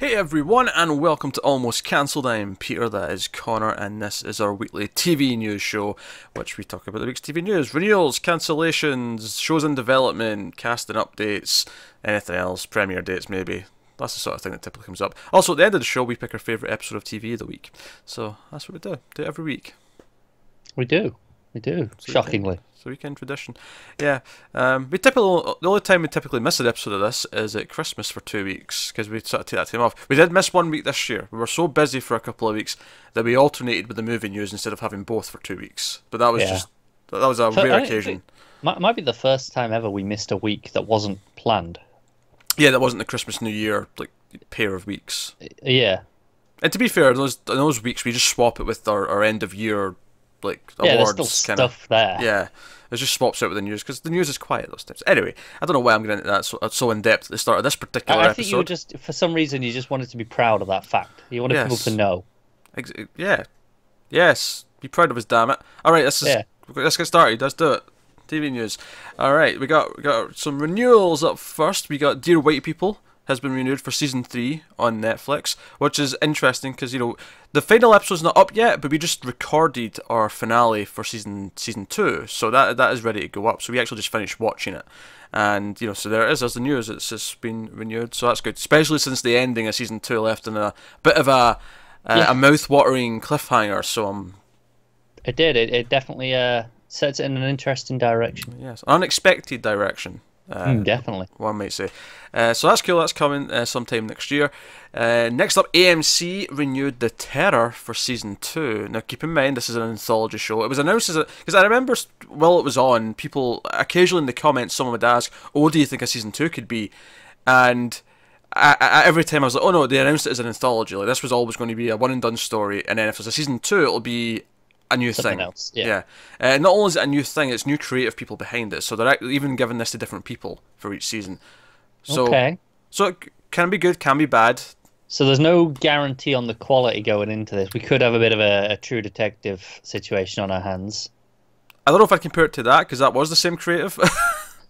Hey everyone, and welcome to Almost Cancelled. I'm Peter, that is Connor, and this is our weekly TV news show, which we talk about the week's TV news, renewals, cancellations, shows in development, casting updates, anything else, premiere dates maybe. That's the sort of thing that typically comes up. Also, at the end of the show, we pick our favourite episode of TV of the week. So that's what we do. Do it every week. We do. Shockingly. It's a weekend tradition. Yeah. The only time we typically miss an episode of this is at Christmas for 2 weeks, because we sort of take that time off. We did miss 1 week this year. We were so busy for a couple of weeks that we alternated with the movie news instead of having both for 2 weeks. But that was that was a rare occasion. Might be the first time ever we missed a week that wasn't planned. Yeah, that wasn't the Christmas New Year pair of weeks. Yeah. And to be fair, in those weeks we just swap it with our end of year awards. There's still stuff there. Yeah, it just swaps out with the news because the news is quiet those times. Anyway, I don't know why I'm getting into that so in depth at the start of this particular episode. I think you were just, for some reason, you just wanted to be proud of that fact. You wanted people to know. Yeah. Yes. Be proud of us, damn it. All right, let's get started. Let's do it. TV news. All right, we got some renewals up first. We got Dear White People has been renewed for season 3 on Netflix, which is interesting because the final episode's not up yet, but we just recorded our finale for season 2, so that is ready to go up. So we actually just finished watching it, and so there it is. As the news, it's just been renewed, so that's good. Especially since the ending of season 2 left in a bit of a mouth-watering cliffhanger. So it did. It definitely sets it in an interesting direction. Yes, unexpected direction. Definitely. One might say. So that's cool, that's coming sometime next year. Next up, AMC renewed The Terror for season 2. Now keep in mind, this is an anthology show. It was announced as because I remember while it was on, people occasionally in the comments, someone would ask, oh, what do you think a season 2 could be? And every time I was like, oh no, they announced it as an anthology. Like, this was always going to be a one and done story, and then if there's a season 2, it'll be a new Something thing. Else. Yeah. Not only is it a new thing, it's new creative people behind it. So they're even giving this to different people for each season. So, So it can be good, can be bad. So there's no guarantee on the quality going into this. We could have a bit of a True Detective situation on our hands. I don't know if I'd compare it to that, because that was the same creative.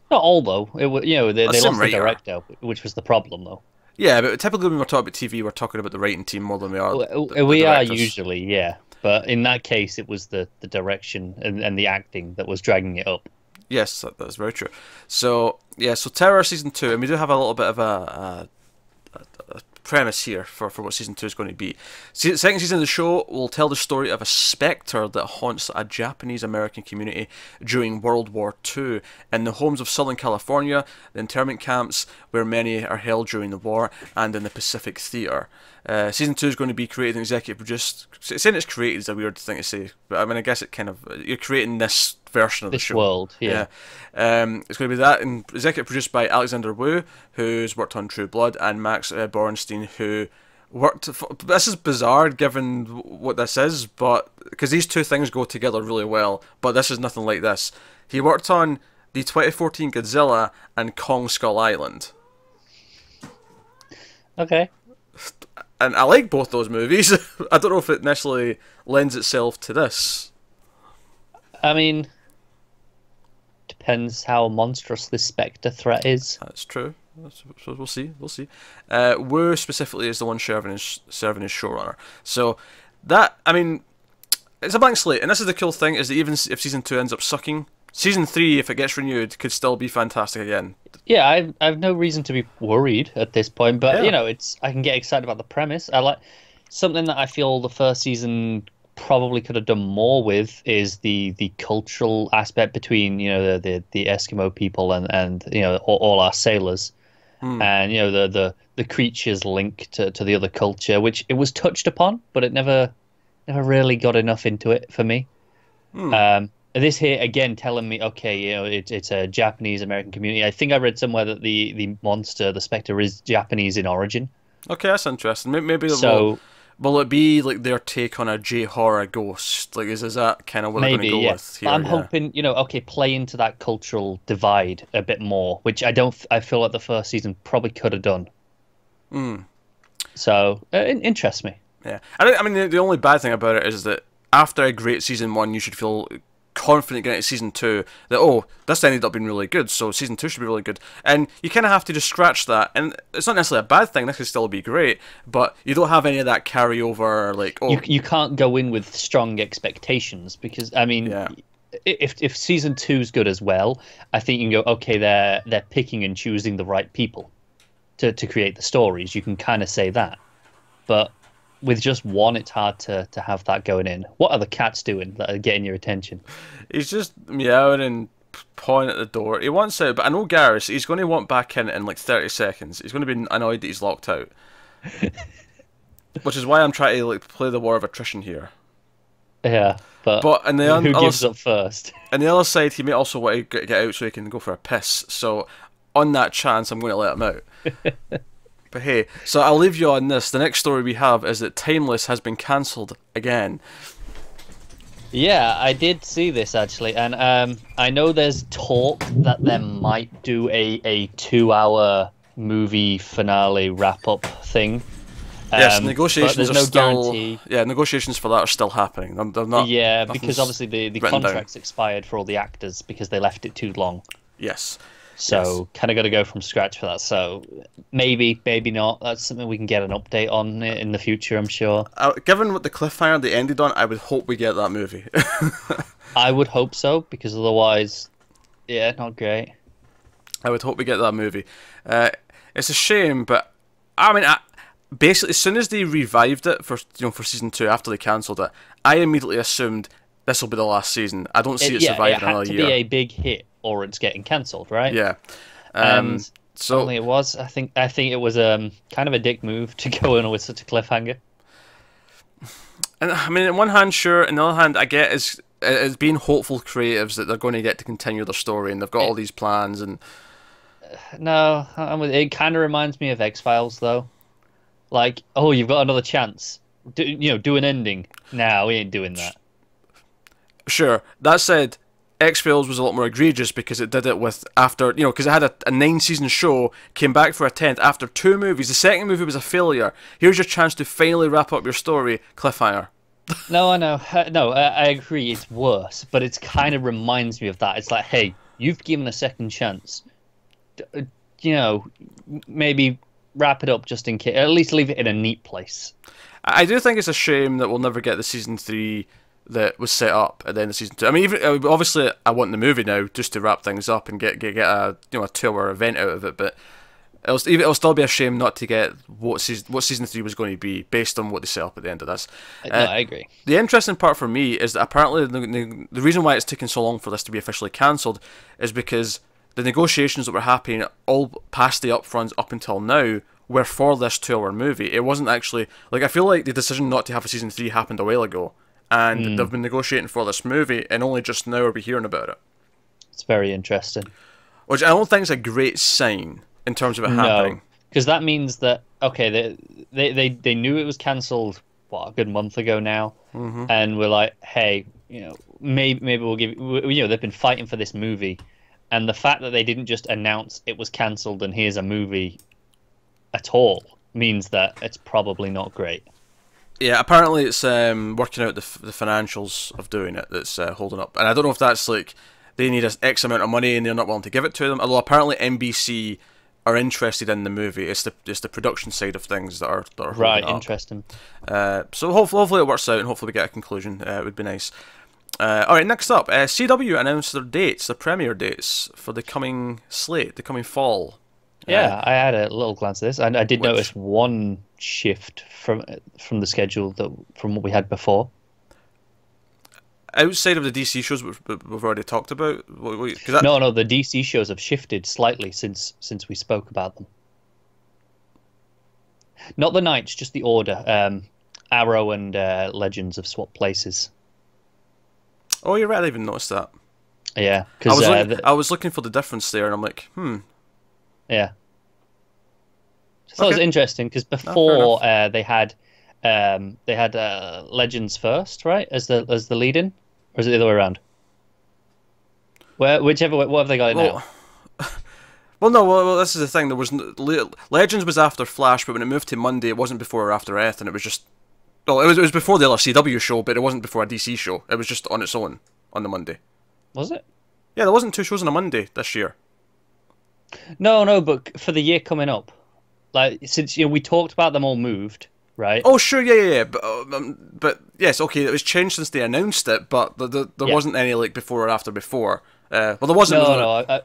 Not all, though. They lost the director, which was the problem, though. Yeah, but typically when we're talking about TV, we're talking about the writing team more than we are we are usually, yeah. But in that case, it was the direction and the acting that was dragging it up. Yes, that's very true. So, so Terror Season 2, and we do have a little bit of a premise here for what Season 2 is going to be. The second season of the show will tell the story of a spectre that haunts a Japanese-American community during World War II in the homes of Southern California, the internment camps where many are held during the war, and in the Pacific Theater. Season 2 is going to be created and executive produced. Saying it's created is a weird thing to say, but I mean, I guess it kind of, you're creating this version of the show. This world, yeah. It's going to be that, and executive produced by Alexander Wu, who's worked on True Blood, and Max Borenstein, who worked. This is bizarre given what this is, but because these two things go together really well, but this is nothing like this. He worked on the 2014 Godzilla and Kong Skull Island. Okay. And I like both those movies. I don't know if it necessarily lends itself to this. I mean, depends how monstrous this Spectre threat is. That's true. So we'll see. Wu specifically is the one serving as showrunner. So that, I mean, it's a blank slate. And this is the cool thing, is that even if season 2 ends up sucking, season 3, if it gets renewed, could still be fantastic again. Yeah, I have no reason to be worried at this point, but I can get excited about the premise. I like something that I feel the first season probably could have done more with is the cultural aspect between the Eskimo people and all our sailors, and the creatures link to the other culture, which it was touched upon, but it never really got enough into it for me. This here again telling me, okay, it's a Japanese American community. I think I read somewhere that the monster, the Spectre, is Japanese in origin. Okay, that's interesting. Maybe will it be like their take on a J-horror ghost? Like, is that kind of what they're going to go with here? I'm hoping, play into that cultural divide a bit more, which I feel like the first season probably could have done. So it interests me. Yeah, I mean, the only bad thing about it is that after a great season 1, you should feel confident getting to season 2 that, oh, this ended up being really good, so season 2 should be really good. And you kind of have to just scratch that. And it's not necessarily a bad thing, this could still be great, but you don't have any of that carryover, like, oh... You can't go in with strong expectations, because, I mean, if season 2's good as well, I think you can go, okay, they're picking and choosing the right people to create the stories. You can kind of say that. But with just one, it's hard to have that going in. What are the cats doing that are getting your attention? He's just meowing and pawing at the door. He wants out, but I know Garrus, he's going to want back in like 30 seconds. He's going to be annoyed that he's locked out. Which is why I'm trying to like play the war of attrition here. Yeah, but who gives up first? On the other side, he may also want to get out so he can go for a piss. So on that chance, I'm going to let him out. But hey, so I'll leave you on this. The next story we have is that Timeless has been cancelled again. Yeah, I did see this actually, and I know there's talk that they might do a 2-hour movie finale wrap-up thing. Yes, negotiations are still... guarantee. Yeah, negotiations for that are still happening. They're not. Yeah, because obviously the contract's expired for all the actors because they left it too long. Yes. So kind of got to go from scratch for that. So maybe not. That's something we can get an update on in the future, I'm sure. Given what the cliffhanger they ended on, I would hope we get that movie. I would hope so, because otherwise, yeah, not great. I would hope we get that movie. It's a shame, but I mean, basically, as soon as they revived it for season 2 after they cancelled it, I immediately assumed this will be the last season. I don't see it surviving another year. It had to be a big hit, or it's getting cancelled, right? Yeah. So only it was. I think it was kind of a dick move to go in with such a cliffhanger. And I mean, on one hand, sure. On the other hand, I get it's being hopeful creatives that they're going to get to continue their story and they've got all these plans and. No, it kind of reminds me of X-Files though. Like, oh, you've got another chance. Do an ending. Nah, we ain't doing that. Sure. That said, X-Files was a lot more egregious because it did it with after, because it had a 9-season show, came back for a 10th after 2 movies. The second movie was a failure. Here's your chance to finally wrap up your story. Cliffhanger. No, I know. No, I agree. It's worse, but it kind of reminds me of that. It's like, hey, you've given a second chance. Maybe wrap it up just in case. At least leave it in a neat place. I do think it's a shame that we'll never get the season 3 that was set up at the end of season 2. I mean, even obviously, I want the movie now just to wrap things up and get a 2-hour event out of it. But it'll still be a shame not to get what season 3 was going to be based on what they set up at the end of this. No, I agree. The interesting part for me is that apparently the reason why it's taken so long for this to be officially cancelled is because the negotiations that were happening all past the upfronts up until now were for this 2-hour movie. It wasn't actually I feel like the decision not to have a season 3 happened a while ago. And they've been negotiating for this movie, and only just now are we hearing about it. It's very interesting. Which I don't think is a great sign in terms of it happening. No, because that means that, okay, they knew it was cancelled, a good month ago now, and we're like, hey, maybe we'll give they've been fighting for this movie, and the fact that they didn't just announce it was cancelled and here's a movie at all means that it's probably not great. Yeah, apparently it's working out the financials of doing it that's holding up. And I don't know if that's like they need an X amount of money and they're not willing to give it to them. Although apparently NBC are interested in the movie. It's the production side of things that are right. Up. Interesting. So hopefully it works out and hopefully we get a conclusion. It would be nice. All right, next up, CW announced their premiere dates for the coming slate, the coming fall. Yeah, I had a little glance at this, and I did notice one shift from the schedule from what we had before. Outside of the DC shows we've already talked about, No, the DC shows have shifted slightly since we spoke about them. Not the nights, just the order. Arrow and Legends have swapped places. Oh, you're right. I didn't even noticed that. Yeah, because I was looking for the difference there, and I'm like, Yeah. I thought it was interesting because before they had Legends first, right, as the lead-in, or is it the other way around? What have they got it now? Well, this is the thing. There was Legends was after Flash, but when it moved to Monday, it wasn't before or after Earth, and it was just it was before the other CW show, but it wasn't before a DC show. It was just on its own. on the Monday. Was it? Yeah, there wasn't 2 shows on a Monday this year. No, but for the year coming up, like since we talked about them all moved, right? Oh, sure, yeah. But yes, okay, it was changed since they announced it, but there wasn't any like before or after before. Well, there wasn't.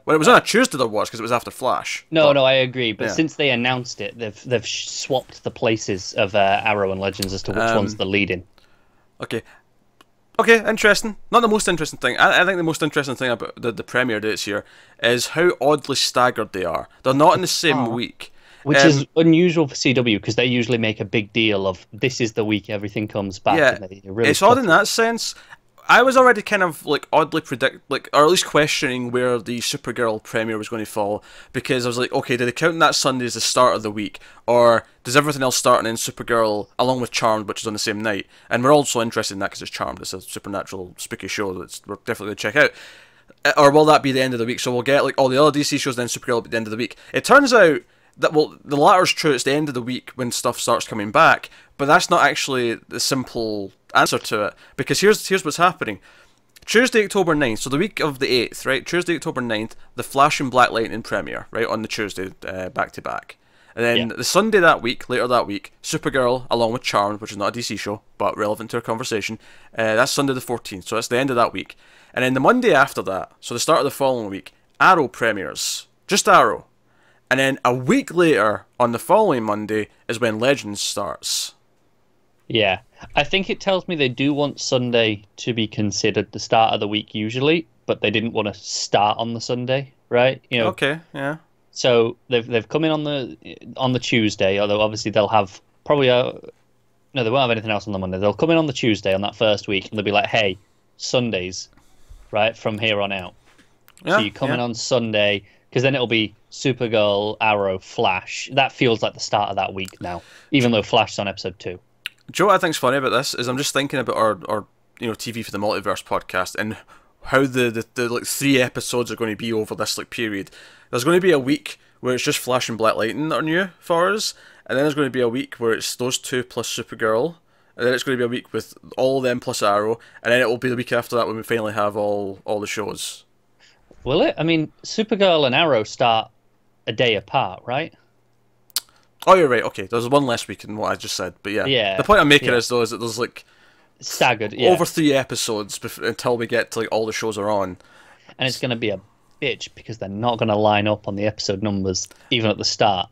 When it was on a Tuesday, there was because it was after Flash. No, I agree. But since they announced it, they've swapped the places of Arrow and Legends as to which one's the leading. Okay, interesting. Not the most interesting thing. I think the most interesting thing about the premiere dates here is how oddly staggered they are. They're not in the same week. Which is unusual for CW because they usually make a big deal of this is the week everything comes back. Yeah, it's odd in that sense. I was already kind of like oddly or at least questioning where the Supergirl premiere was going to fall, because I was like, okay, do they count that Sunday as the start of the week, or does everything else start in Supergirl along with Charmed, which is on the same night? And we're also interested in that because it's Charmed. It's a supernatural, spooky show that we're definitely going to check out. Or will that be the end of the week? So we'll get like all the other DC shows, then Supergirl will be the end of the week. It turns out that, well, the latter's true. It's the end of the week when stuff starts coming back, but that's not actually the simple answer to it, because here's what's happening. Tuesday, October 9th, so the week of the 8th, right? Tuesday, October 9th, the Flash and Black Lightning premiere, right, on the Tuesday, back to back. And then the Sunday that week, later that week, Supergirl, along with Charmed, which is not a DC show, but relevant to our conversation, that's Sunday the 14th, so that's the end of that week. And then the Monday after that, so the start of the following week, Arrow premieres. Just Arrow. And then a week later, on the following Monday, is when Legends starts. Yeah. I think it tells me they do want Sunday to be considered the start of the week usually, but they didn't want to start on the Sunday, right? Okay, yeah. So they've come in on the Tuesday, although obviously they'll have probably no, they won't have anything else on the Monday. They'll come in on the Tuesday on that first week, and they'll be like, hey, Sundays, right, from here on out. Yeah, so you come in on Sunday, because then it'll be Supergirl, Arrow, Flash. That feels like the start of that week now, even though Flash's on episode 2. Do you know what I think's funny about this is I'm just thinking about our TV for the Multiverse podcast and how the like 3 episodes are going to be over this like period. There's going to be a week where it's just Flash and Black Lightning that are new for us, and then there's going to be a week where it's those 2 plus Supergirl, and then it's going to be a week with all of them plus Arrow, and then it will be the week after that when we finally have all the shows. Will it? I mean, Supergirl and Arrow start a day apart, right? Oh, you're right. Okay, there's one less week in what I just said, but yeah. The point I'm making is though is that there's like staggered over 3 episodes until we get to like all the shows are on, and it's going to be a bitch because they're not going to line up on the episode numbers even at the start.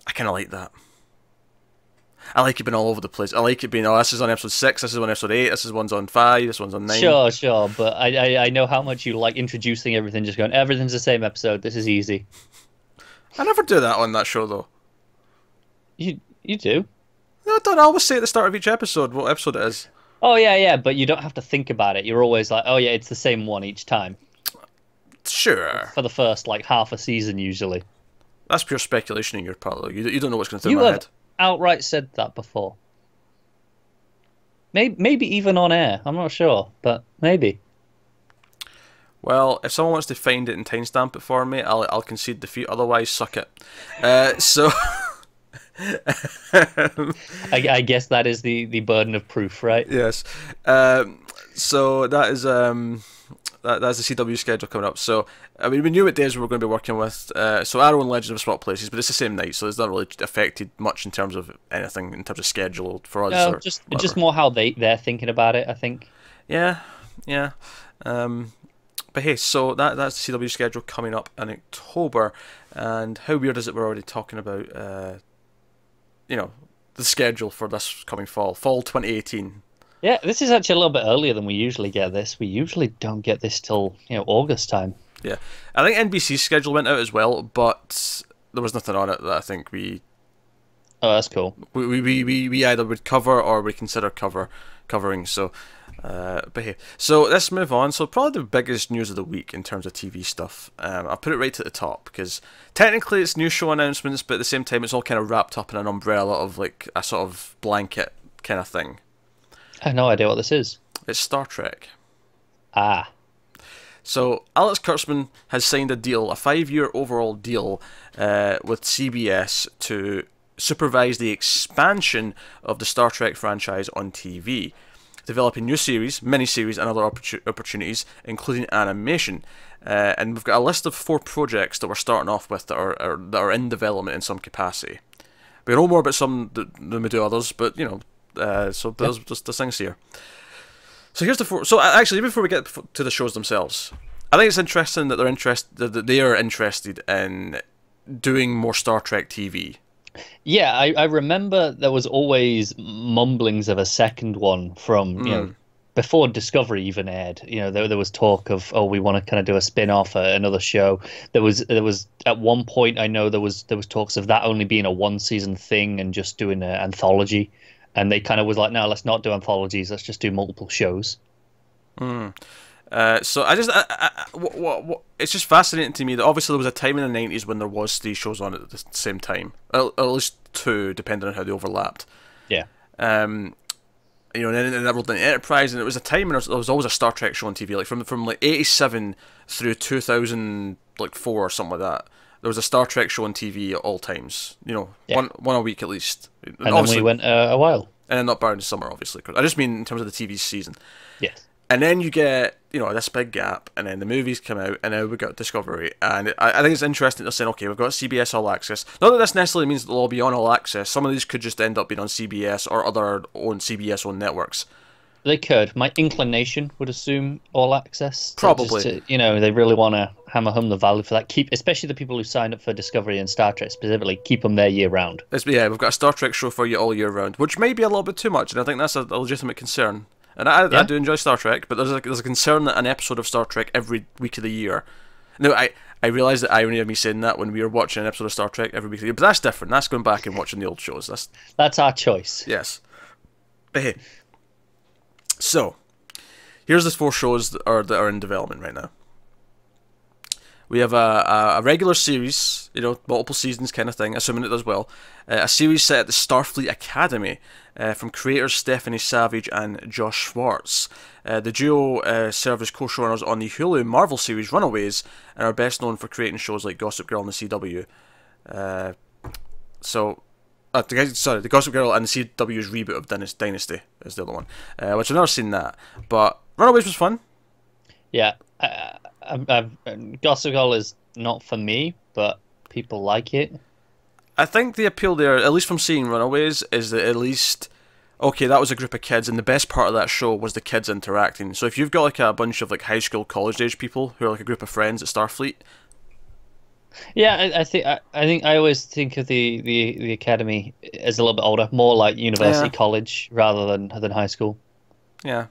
I kind of like that. I like it being all over the place. I like it being, this is on episode 6, this is on episode 8, this is one's on 5, this one's on 9. Sure, but I know how much you like introducing everything, just going, everything's the same episode, this is easy. I never do that on that show, though. You do? No, I don't. I always say at the start of each episode what episode it is. Oh, yeah, but you don't have to think about it. You're always like, oh, yeah, it's the same one each time. Sure. For the first, like, half a season, usually. That's pure speculation on your part, though. You don't know what's going through my head. Outright said that before. Maybe even on air. I'm not sure, but maybe. Well, if someone wants to find it and timestamp it for me, I'll concede defeat. Otherwise, suck it. So. I guess that is the burden of proof, right? Yes. So that is that's the CW schedule coming up. So I mean, we knew what days we were going to be working with. So Arrow and Legends have swapped places, but it's the same night, so it's not really affected much in terms of anything in terms of schedule for us. No, just more how they're thinking about it, I think. Yeah. But hey, so that's the CW schedule coming up in October, and how weird is it we're already talking about the schedule for this coming fall 2018. Yeah, this is actually a little bit earlier than we usually get this. We usually don't get this till August time. Yeah, I think NBC's schedule went out as well, but there was nothing on it that I think we. Oh, that's cool. We either would cover or we consider covering. So, but hey, so let's move on. So probably the biggest news of the week in terms of TV stuff. I'll put it right at the top because technically it's new show announcements, but at the same time it's all kind of wrapped up in an umbrella of like a sort of blanket kind of thing. I have no idea what this is. It's Star Trek. Ah. So Alex Kurtzman has signed a deal, a 5-year overall deal with CBS to supervise the expansion of the Star Trek franchise on TV. developing new series, miniseries, and other opportunities, including animation. And we've got a list of 4 projects that we're starting off with that are in development in some capacity. We know more about some than we do others, but so there's just the things here. So here's the 4. So actually, before we get to the shows themselves, I think it's interesting that they are interested in doing more Star Trek TV. Yeah, I remember there was always mumblings of a second one from before Discovery even aired. There was talk of, we want to kind of do a spin-off, another show. There was at one point, I know there was talks of that only being a 1-season thing and just doing an anthology. And they kind of was like, no, let's not do anthologies. Let's just do multiple shows. So it's just fascinating to me that obviously there was a time in the 90s when there was 3 shows on at the same time, at least 2, depending on how they overlapped. Yeah. And then that rolled into Enterprise, and it was a time when there was always a Star Trek show on TV, like from like 87 through 2004 or something like that. There was a Star Trek show on TV at all times. One a week at least. And then we went a while. And then not Barring the Summer, obviously. I just mean in terms of the TV season. Yes. And then you get, this big gap, and then the movies come out, and now we've got Discovery. And I think it's interesting to say, okay, we've got CBS All Access. Not that this necessarily means they'll all be on All Access. Some of these could just end up being on CBS or other CBS-owned networks. They could. My inclination would assume All Access. Probably. They really want to hammer home the value for that. Especially the people who signed up for Discovery and Star Trek specifically, keep them there year round. Yeah, we've got a Star Trek show for you all year round, which may be a little bit too much, and I think that's a legitimate concern. And I do enjoy Star Trek, but there's a concern that an episode of Star Trek every week of the year. Now, I realise the irony of me saying that when we were watching an episode of Star Trek every week of the year, but that's different. That's going back and watching the old shows. That's our choice. Yes. But hey, so here's the 4 shows that are in development right now. We have a regular series, multiple seasons kind of thing, assuming it does well. A series set at the Starfleet Academy from creators Stephanie Savage and Josh Schwartz. The duo serve as co-showrunners on the Hulu Marvel series Runaways and are best known for creating shows like Gossip Girl and the CW. The Gossip Girl and the CW's reboot of Dynasty is the other one, which I've never seen that. But Runaways was fun. Yeah. Gossip Girl is not for me, but people like it. I think the appeal there, at least from seeing Runaways, is that at least, okay, that was a group of kids, and the best part of that show was the kids interacting. So if you've got like a bunch of like high school, college age people who are like a group of friends at Starfleet. Yeah, I think I always think of the academy as a little bit older, more like university, college, rather than high school. Yeah.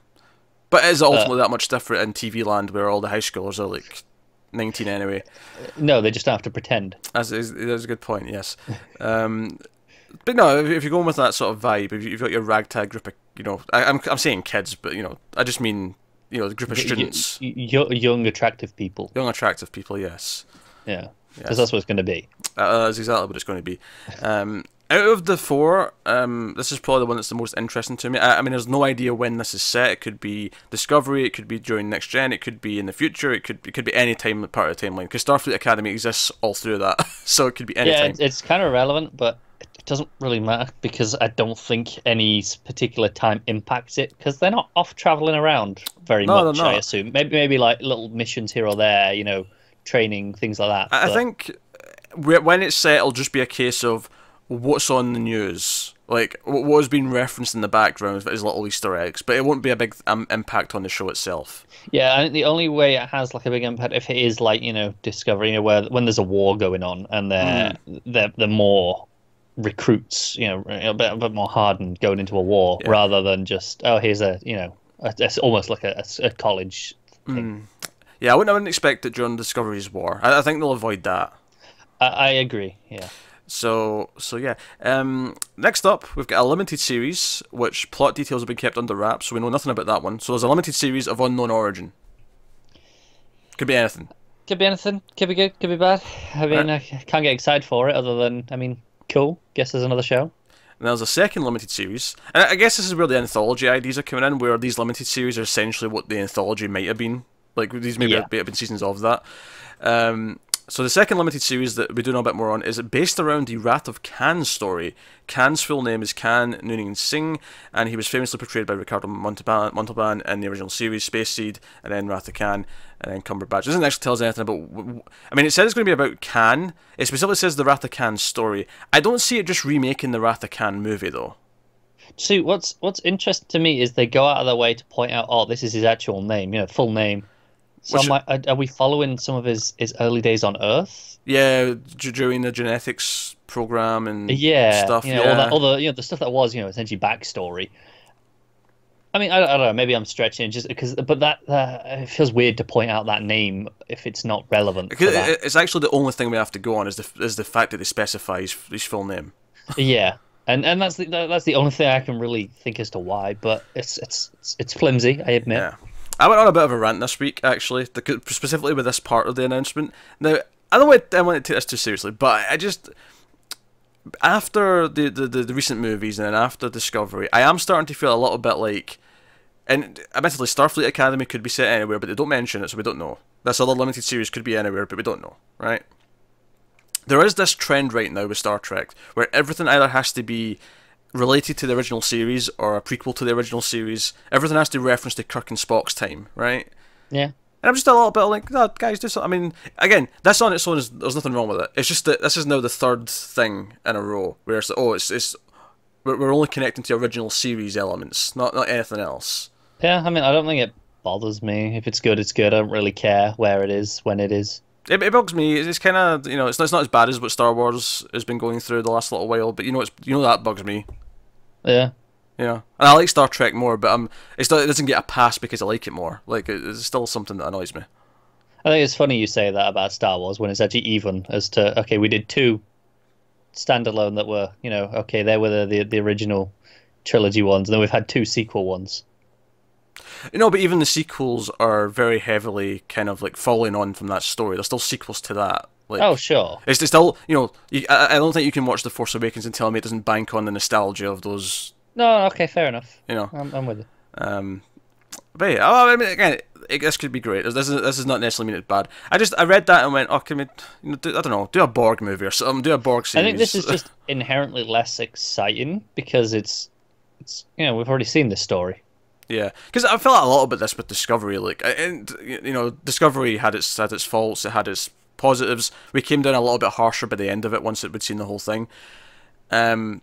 But is it ultimately that much different in TV land where all the high schoolers are like 19 anyway? No, they just don't have to pretend. That's a good point, yes. But no, if you're going with that sort of vibe, if you've got your ragtag group of, I'm saying kids, but I just mean, the group of students. Young, attractive people. Young, attractive people, yes. Yeah, because that's what it's going to be. That's exactly what it's going to be. Out of the 4, this is probably the one that's the most interesting to me. I mean, there's no idea when this is set. It could be Discovery, it could be during Next Gen, it could be in the future, it could be any time part of the timeline. Because Starfleet Academy exists all through that, so it could be any time. Yeah, it's kind of relevant, but it doesn't really matter because I don't think any particular time impacts it because they're not off traveling around very much. I assume maybe like little missions here or there, training, things like that. I think when it's set, it'll just be a case of what's on the news, like what has been referenced in the background is little Easter eggs, but it won't be a big impact on the show itself. Yeah, I think the only way it has like a big impact if it is like Discovery, where when there's a war going on and they're more recruits, a bit more hardened going into a war rather than just here's it's almost like a college thing. Yeah, I wouldn't expect it during Discovery's war. I think they'll avoid that. I agree. Yeah. So yeah. Next up, we've got a limited series, which plot details have been kept under wraps, so we know nothing about that one. So there's a limited series of unknown origin. Could be anything. Could be anything. Could be good. Could be bad. I mean, I can't get excited for it, other than, cool. Guess there's another show. And there's a second limited series, and I guess this is where the anthology ideas are coming in, where these limited series are essentially what the anthology might have been. Like these maybe have been seasons of that. So the second limited series that we do know a bit more on is based around the Wrath of Khan story. Khan's full name is Khan Noonan Singh, and he was famously portrayed by Ricardo Montalban in the original series, Space Seed, and then Wrath of Khan, and then Cumberbatch. It doesn't actually tell us anything about... I mean, it says it's going to be about Khan. It specifically says the Wrath of Khan story. I don't see it just remaking the Wrath of Khan movie, though. See, what's interesting to me is they go out of their way to point out, oh, this is his actual name, full name. So I'm like, are we following some of his early days on Earth? Yeah, during the genetics program and stuff. All that other, the stuff that was, essentially backstory. I mean, I don't know. Maybe I'm stretching just because, but that it feels weird to point out that name if it's not relevant. It's actually the only thing we have to go on is the fact that they specify his full name. Yeah, and that's the only thing I can really think as to why. But it's flimsy, I admit. Yeah. I went on a bit of a rant this week, actually, specifically with this part of the announcement. Now, I don't want to take this too seriously, but I just... After the recent movies and then after Discovery, I am starting to feel a little bit like... And admittedly, Starfleet Academy could be set anywhere, but they don't mention it, so we don't know. This other limited series could be anywhere, but we don't know, right? There is this trend right now with Star Trek, where everything either has to be related to the original series or a prequel to the original series. Everything has to reference to Kirk and Spock's time, right? Yeah. And I'm just a little bit like, no, guys, do something. I mean, again, this on its own there's nothing wrong with it. It's just that this is now the third thing in a row where we're only connecting to original series elements, not anything else. Yeah, I mean, I don't think it bothers me. If it's good, it's good. I don't really care where it is, when it is. It bugs me. It's kind of, it's not as bad as what Star Wars has been going through the last little while, but that bugs me. Yeah. And I like Star Trek more, but it doesn't get a pass because I like it more. Like, it's still something that annoys me. I think it's funny you say that about Star Wars when it's actually even as to, okay, we did 2 standalone that were, okay, they were the original trilogy ones, and then we've had 2 sequel ones. But even the sequels are very heavily kind of like following on from that story. There's still sequels to that. Like, oh, sure. It's still, I don't think you can watch The Force Awakens and tell me it doesn't bank on the nostalgia of those. No, okay, fair enough. I'm with you. But yeah, I mean, again, this could be great. This is not necessarily mean it's bad. I read that and went, oh, can we, I don't know, do a Borg movie or something, do a Borg series. I think this is just inherently less exciting because it's we've already seen this story. Yeah, because I felt a little bit this with Discovery, like, and Discovery had its faults, it had its positives. We came down a little bit harsher by the end of it once we'd seen the whole thing. And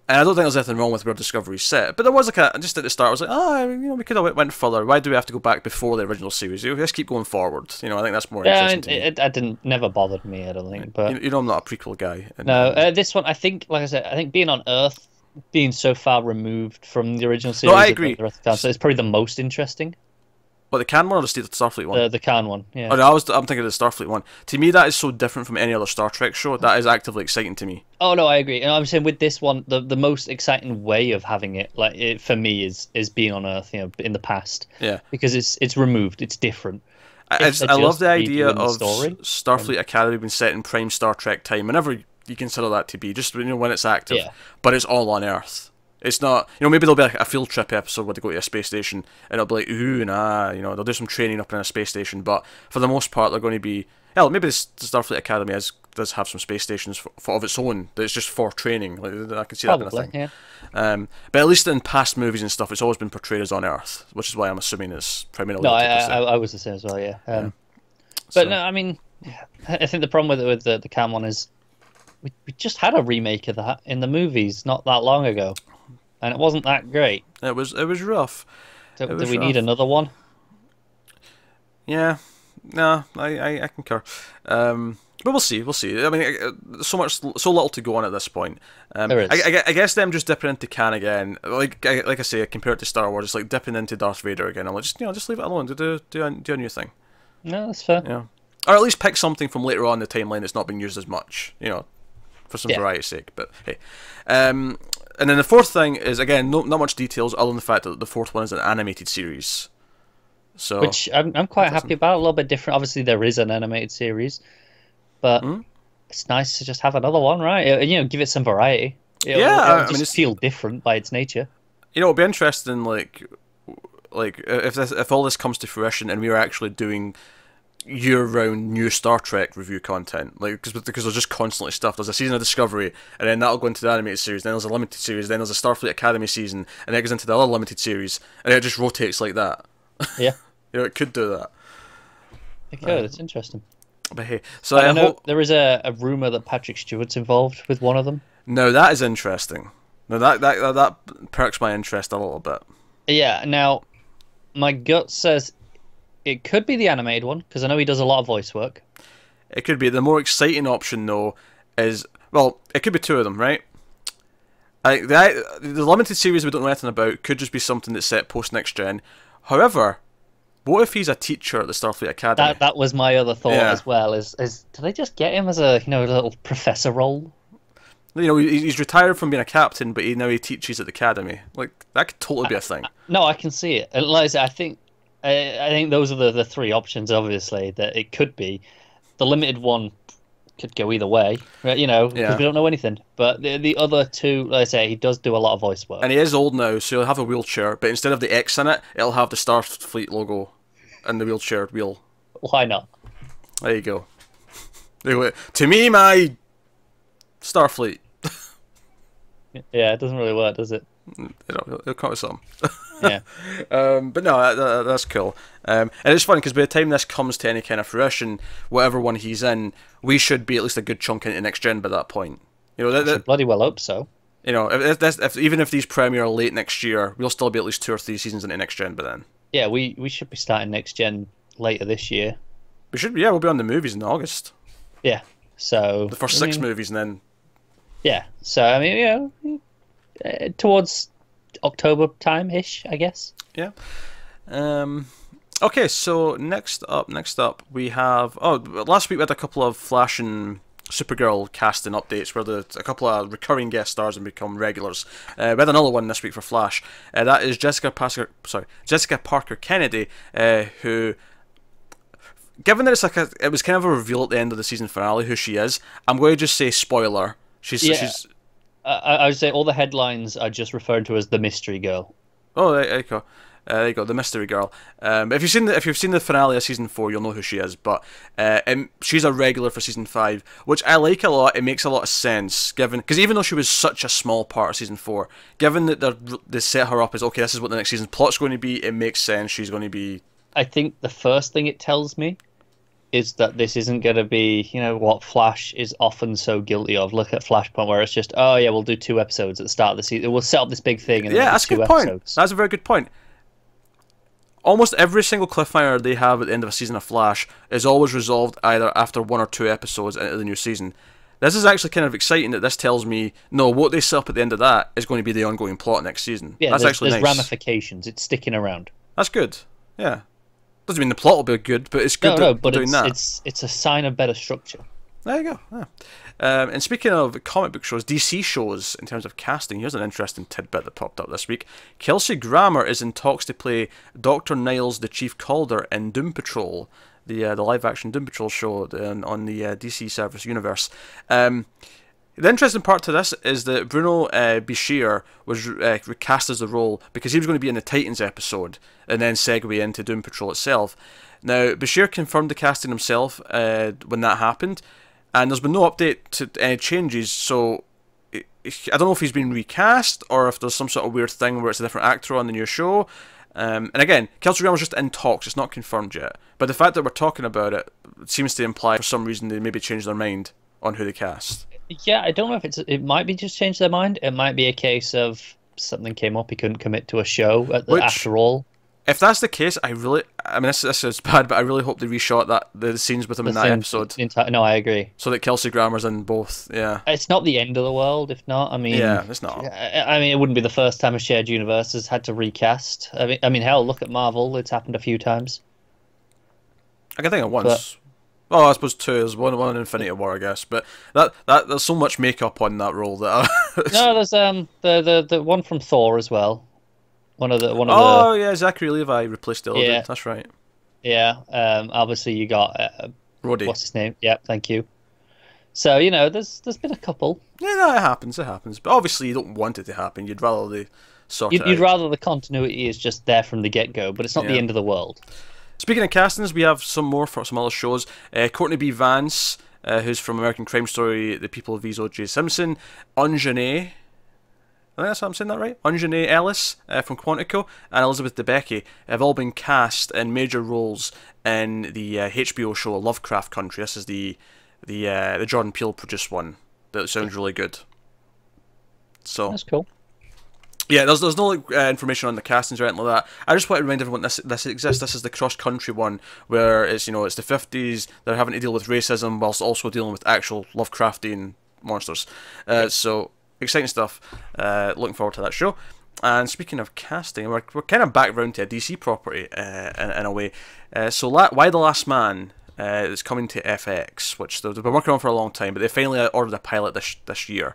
I don't think there's anything wrong with where Discovery's set, but there was just at the start I was like, we could have went further. Why do we have to go back before the original series? Let's keep going forward. I think that's more interesting to me. It never bothered me, I don't think. But I'm not a prequel guy. No, this one, I think, like I said, I think being on Earth, being so far removed from the original series, no, I agree. So it's probably the most interesting. What, the Khan one or the Starfleet one? The Khan one, yeah. Oh, no, I'm thinking of the Starfleet one. To me, that is so different from any other Star Trek show. That is actively exciting to me. Oh no, I agree. And I'm saying with this one, the most exciting way of having it, for me, is being on Earth, in the past. Yeah. Because it's removed, it's different. I love the idea of Starfleet Academy being set in prime Star Trek time, whenever you consider that to be, just when it's active. Yeah. But it's all on Earth. It's not, maybe there'll be like a field trip episode where they go to a space station and it'll be like, ooh and ah, they'll do some training up in a space station, but for the most part they're going to be, hell, maybe the Starfleet Academy does have some space stations of its own that's just for training. Like, I can see that kind of thing. Yeah. But at least in past movies and stuff, it's always been portrayed as on Earth, which is why I'm assuming it's primarily. No, I was the same as well, yeah. But no, I mean, I think the problem with the Khan one is we just had a remake of that in the movies not that long ago. And it wasn't that great. It was rough. Do we need another one? Yeah, no, I concur. But we'll see. I mean, so little to go on at this point. There is. I guess them just dipping into Khan again. Like I say, compared to Star Wars, it's like dipping into Darth Vader again. I'm like, just leave it alone. Do a new thing. No, that's fair. Yeah, or at least pick something from later on in the timeline that's not being used as much. For some variety's sake. But hey. And then the fourth thing is, again, not much details other than the fact that the fourth one is an animated series. So, which I'm quite happy about. A little bit different. Obviously, there is an animated series, but it's nice to just have another one, right? Give it some variety. It'll just feel different by its nature. It'll be interesting, like if all this comes to fruition and we are actually doing, year-round new Star Trek review content, like because there's just constantly stuff. There's a season of Discovery, and then that'll go into the animated series. Then there's a limited series. Then there's a Starfleet Academy season, and then it goes into the other limited series, and it just rotates like that. Yeah, it could do that. It could. It's interesting. But hey, so I know there is a rumor that Patrick Stewart's involved with one of them. No, that is interesting. Now that perks my interest a little bit. Yeah. Now, my gut says it could be the animated one, because I know he does a lot of voice work. It could be. The more exciting option, though, is... Well, it could be two of them, right? The limited series we don't know anything about could just be something that's set post-next gen. However, what if he's a teacher at the Starfleet Academy? That was my other thought as well, is do they just get him as a, a little professor role? He's retired from being a captain, but now he teaches at the academy. Like, that could totally be a thing. No, I can see it. And like I said, I think those are the three options, obviously, that it could be. The limited one could go either way, right? Because we don't know anything. But the other two, like I say, he does do a lot of voice work. And he is old now, so he'll have a wheelchair, but instead of the X in it, it'll have the Starfleet logo and the wheelchair wheel. Why not? There you go. To me, my Starfleet. Yeah, it doesn't really work, does it? It'll come with something. Yeah. But no, that's cool. And it's funny because by the time this comes to any kind of fruition, whatever one he's in, we should be at least a good chunk into next gen by that point. Bloody well hope so. Even if these premiere late next year, we'll still be at least 2 or 3 seasons into next gen by then. Yeah, we should be starting next gen later this year. We should be. Yeah, we'll be on the movies in August. Yeah. So the first 6 movies, and then. Yeah. So towards October time-ish, I guess. Yeah. Okay, so next up we have... Oh, last week we had a couple of Flash and Supergirl casting updates where a couple of recurring guest stars have become regulars. We had another one this week for Flash. That is Jessica Parker Kennedy, who... Given that it was kind of a reveal at the end of the season finale who she is, I'm going to just say spoiler. She's I would say all the headlines are just referred to as the mystery girl. Oh, there you go. There you go, the mystery girl. If you've seen the finale of season 4, you'll know who she is. But she's a regular for season 5, which I like a lot. It makes a lot of sense, because even though she was such a small part of season 4, given that they set her up as okay, this is what the next season's plot's going to be, it makes sense. She's going to be. I think the first thing it tells me is that this isn't going to be, what Flash is often so guilty of. Look at Flashpoint, where it's just, oh yeah, we'll do 2 episodes at the start of the season. We'll set up this big thing, and then that's do 2 a good point. episodes. That's a very good point. Almost every single cliffhanger they have at the end of a season of Flash is always resolved either after 1 or 2 episodes into the new season. This is actually kind of exciting that this tells me, no, what they set up at the end of that is going to be the ongoing plot next season. Yeah, that's actually there's nice. Ramifications. It's sticking around. That's good. Yeah. Doesn't mean the plot will be good, but it's good but doing that. It's a sign of better structure. There you go. Yeah. And speaking of comic book shows, DC shows in terms of casting, here's an interesting tidbit that popped up this week. Kelsey Grammer is in talks to play Dr. Niles the Chief Calder in Doom Patrol, the live-action Doom Patrol show on the DC Service Universe. The interesting part to this is that Bruno Bashir was recast as the role because he was going to be in the Titans episode and then segue into Doom Patrol itself. Now, Bashir confirmed the casting himself when that happened, and there's been no update to any changes, so I don't know if he's been recast or if there's some sort of weird thing where it's a different actor on the new show. And again, Kelsey Grammer's just in talks, it's not confirmed yet. But the fact that we're talking about it seems to imply for some reason they maybe changed their mind on who they cast. Yeah, I don't know if it might be just changed their mind. It might be a case of something came up, he couldn't commit to a show after all. If that's the case, I mean, this is bad, but I really hope they reshot the scenes with him in that episode. No, I agree. So that Kelsey Grammer's in both, yeah. It's not the end of the world, if not. I mean, yeah, it's not. I mean, it wouldn't be the first time a shared universe has had to recast. I mean, hell, look at Marvel. It's happened a few times. I can think of once. I suppose 2. There's one in Infinity War, I guess. But that there's so much makeup on that role that. No, there's the one from Thor as well. Yeah, Zachary Levi replaced Illidan. Yeah. That's right. Yeah. Obviously you got Rhodey. What's his name? Yep. Thank you. So there's been a couple. Yeah, no, it happens. But obviously you don't want it to happen. You'd rather they sort it out. You'd rather the continuity is just there from the get go, but it's not the end of the world. Speaking of castings, we have some more for some other shows. Courtney B. Vance, who's from American Crime Story, The People of V's O.J. Simpson. Anjanae, I think that's how I'm saying that right. Anjanae Ellis from Quantico and Elizabeth Debicki have all been cast in major roles in the HBO show Lovecraft Country. This is the Jordan Peele produced one that sounds really good. So that's cool. Yeah, there's no information on the castings or anything like that. I just want to remind everyone this exists. This is the cross country one where it's it's the 50s. They're having to deal with racism whilst also dealing with actual Lovecraftian monsters. So exciting stuff. Looking forward to that show. And speaking of casting, we're kind of back round to a DC property in a way. So Why the Last Man is coming to FX, which they've been working on for a long time, but they finally ordered a pilot this year.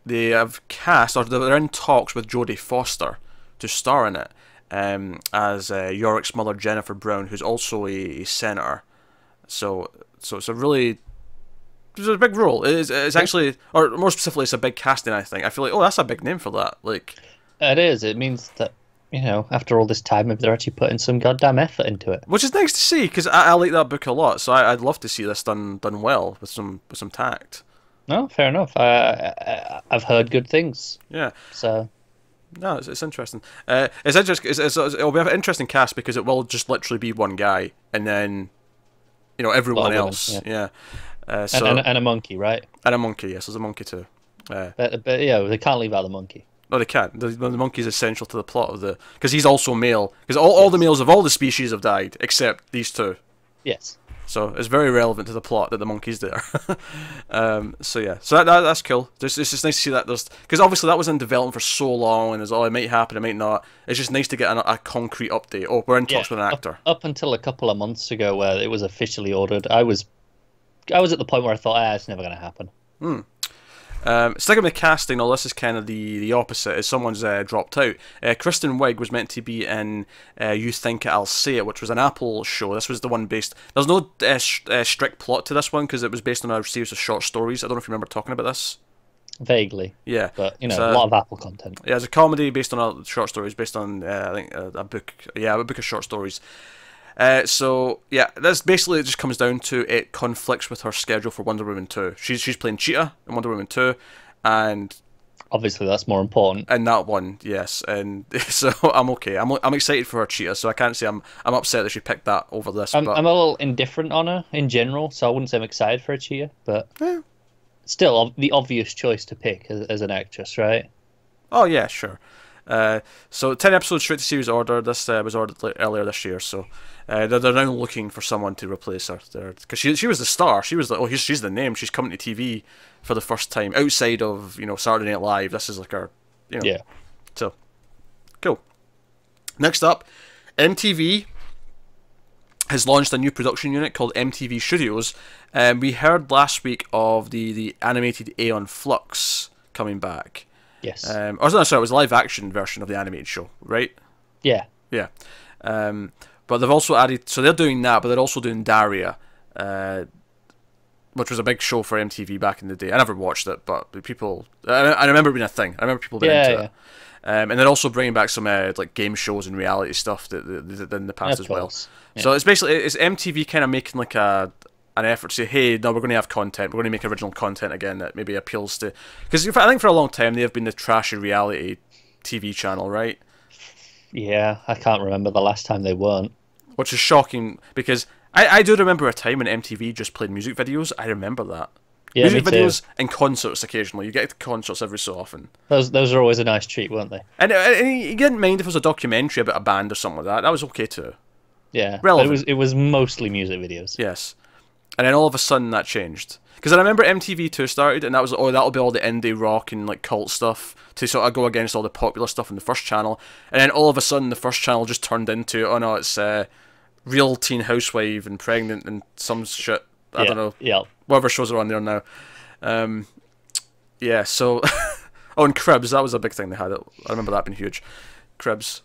They have cast, or they're in talks with Jodie Foster to star in it as Yorick's mother, Jennifer Brown, who's also a senator. So it's a really... It's a big role. It's actually, or more specifically, it's a big casting, I think. I feel like, oh, that's a big name for that. Like, it is. It means that, after all this time, maybe they're actually putting some goddamn effort into it. Which is nice to see, because I like that book a lot. So I'd love to see this done well with some tact. No, fair enough. I've heard good things. Yeah. So. No, it's interesting. It's interesting. It'll be an interesting cast because it will just literally be one guy, and then, everyone else. Yeah. And a monkey, right? And a monkey, yes, there's a monkey too. But they can't leave out the monkey. No, they can't. The monkey's essential to the plot of the... Because he's also male. Because all the males of all the species have died, except these two. Yes. So it's very relevant to the plot that the monkey's there. So yeah, so that's cool. It's just nice to see that there's... Because obviously that was in development for so long, and it might happen, it might not. It's just nice to get a concrete update. Oh, we're in talks with an actor. Up until a couple of months ago where it was officially ordered, I was at the point where I thought, it's never going to happen. Sticking with casting, this is kind of the opposite, is someone's dropped out. Kristen Wiig was meant to be in You Think I'll Say It, which was an Apple show. This was the one based... There's no strict plot to this one, because it was based on a series of short stories. I don't know if you remember talking about this. Vaguely. Yeah. But, a lot of Apple content. Yeah, it's a comedy based on short stories, based on, I think, a book. Yeah, a book of short stories. So yeah, this basically just comes down to it conflicts with her schedule for Wonder Woman 2. She's playing Cheetah in Wonder Woman 2, and obviously that's more important. And that one, yes, and so I'm okay. I'm excited for her Cheetah, so I can't say I'm upset that she picked that over this. I'm a little indifferent on her in general, so I wouldn't say I'm excited for her Cheetah, but still the obvious choice to pick as an actress, right? Oh yeah, sure. So 10 episodes straight to series order. This was ordered earlier this year, so they're now looking for someone to replace her. Because she was the star. She was she's the name. She's coming to TV for the first time outside of Saturday Night Live. This is like her yeah. So cool. Next up, MTV has launched a new production unit called MTV Studios. We heard last week of the animated Aeon Flux coming back. Yes. Or no, sorry, it was a live action version of the animated show, right? Yeah. Yeah. But they've also added, so they're doing that, but they're also doing Daria, which was a big show for MTV back in the day. I never watched it, but people, I remember it being a thing. I remember people being into it. And they're also bringing back some like game shows and reality stuff that they did in the past as well. Yeah. So it's basically MTV kind of making like an effort to say, hey, no, we're going to have content. We're going to make original content again that maybe appeals to... Because I think for a long time they have been the trashy reality TV channel, right? Yeah, I can't remember the last time they weren't. Which is shocking, because I do remember a time when MTV just played music videos. I remember that. Yeah, music videos and concerts occasionally. You get to concerts every so often. Those are always a nice treat, weren't they? And you didn't mind if it was a documentary about a band or something like that. That was okay too. Yeah, relevant. It was mostly music videos. Yes. And then all of a sudden that changed. Because I remember MTV2 started, and that was, that'll be all the indie rock and like cult stuff to sort of go against all the popular stuff in the first channel. And then all of a sudden the first channel just turned into, oh no, it's Real Teen Housewife and Pregnant and some shit. I don't know. Yeah. Whatever shows are on there now. Yeah, so... oh, and Cribs, that was a big thing they had. I remember that being huge. Cribs.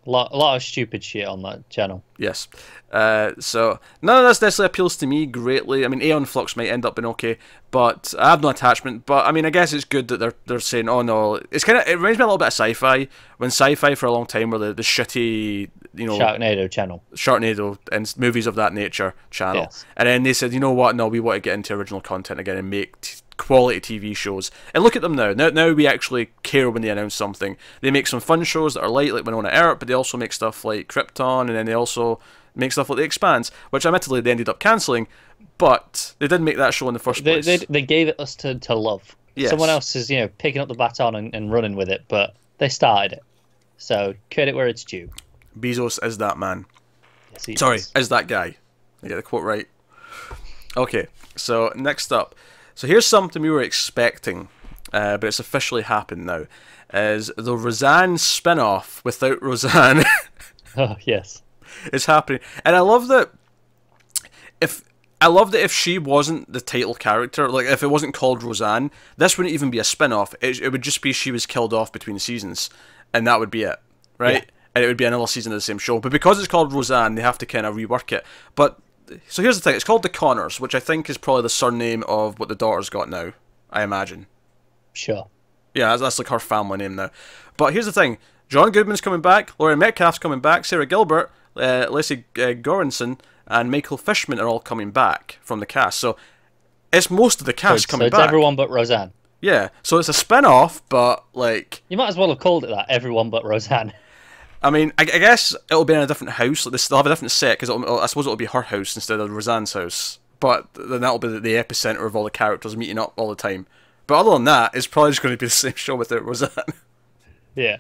A lot of stupid shit on that channel. Yes. So none of this necessarily appeals to me greatly. I mean, Aeon Flux might end up being okay, but I have no attachment. But I mean, I guess it's good that they're saying, oh no, it's kind of, it reminds me a little bit of sci-fi, when sci-fi for a long time were the shitty, you know, Sharknado and movies of that nature channel, Yes. and then they said, you know what, no, we want to get into original content again and make quality TV shows. And look at them now. Now we actually care when they announce something. They make some fun shows that are light, like Winona Earp, but they also make stuff like Krypton, and then they also make stuff like The Expanse, which admittedly they ended up cancelling, but they didn't make that show in the first place. They gave it us to love. Yes. Someone else is, you know, picking up the baton and running with it, but they started it. So credit where it's due. Bezos is that man. Yes, Sorry, is that guy. I get the quote right. Okay, so next up. So here's something we were expecting, but it's officially happened now. Is the Roseanne spin-off without Roseanne. Oh, yes. It's happening. And I love that if she wasn't the title character, like if it wasn't called Roseanne, this wouldn't even be a spin-off. It would just be she was killed off between seasons, and that would be it, right? Yeah. And it would be another season of the same show. But because it's called Roseanne, they have to kind of rework it. But so here's the thing, it's called the Connors, which I think is probably the surname of what the daughter's got now, I imagine. Sure. Yeah, that's like her family name now. But here's the thing, John Goodman's coming back, Laurie Metcalf's coming back, Sarah Gilbert, Lacey Goranson, and Michael Fishman are all coming back from the cast. So it's most of the cast coming back. So it's everyone but Roseanne. Yeah, so it's a spin-off, but like... You might as well have called it that, everyone but Roseanne. I mean, I guess it'll be in a different house. Like they'll have a different set, because I suppose it'll be her house instead of Roseanne's house. But then that'll be the epicenter of all the characters meeting up all the time. But other than that, it's probably just going to be the same show without Roseanne. Yeah.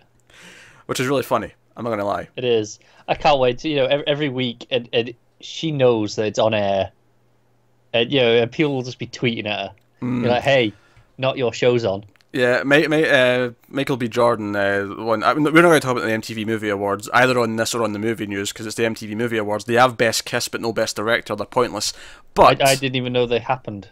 Which is really funny. I'm not going to lie. It is. I can't wait to, you know, every week, and she knows that it's on air. And, you know, and people will just be tweeting at her. You're like, hey, not your show's on. Yeah, Michael B. Jordan, we're not going to talk about the MTV Movie Awards, either on this or on the movie news, because it's the MTV Movie Awards. They have Best Kiss, but no Best Director. They're pointless. But I didn't even know they happened.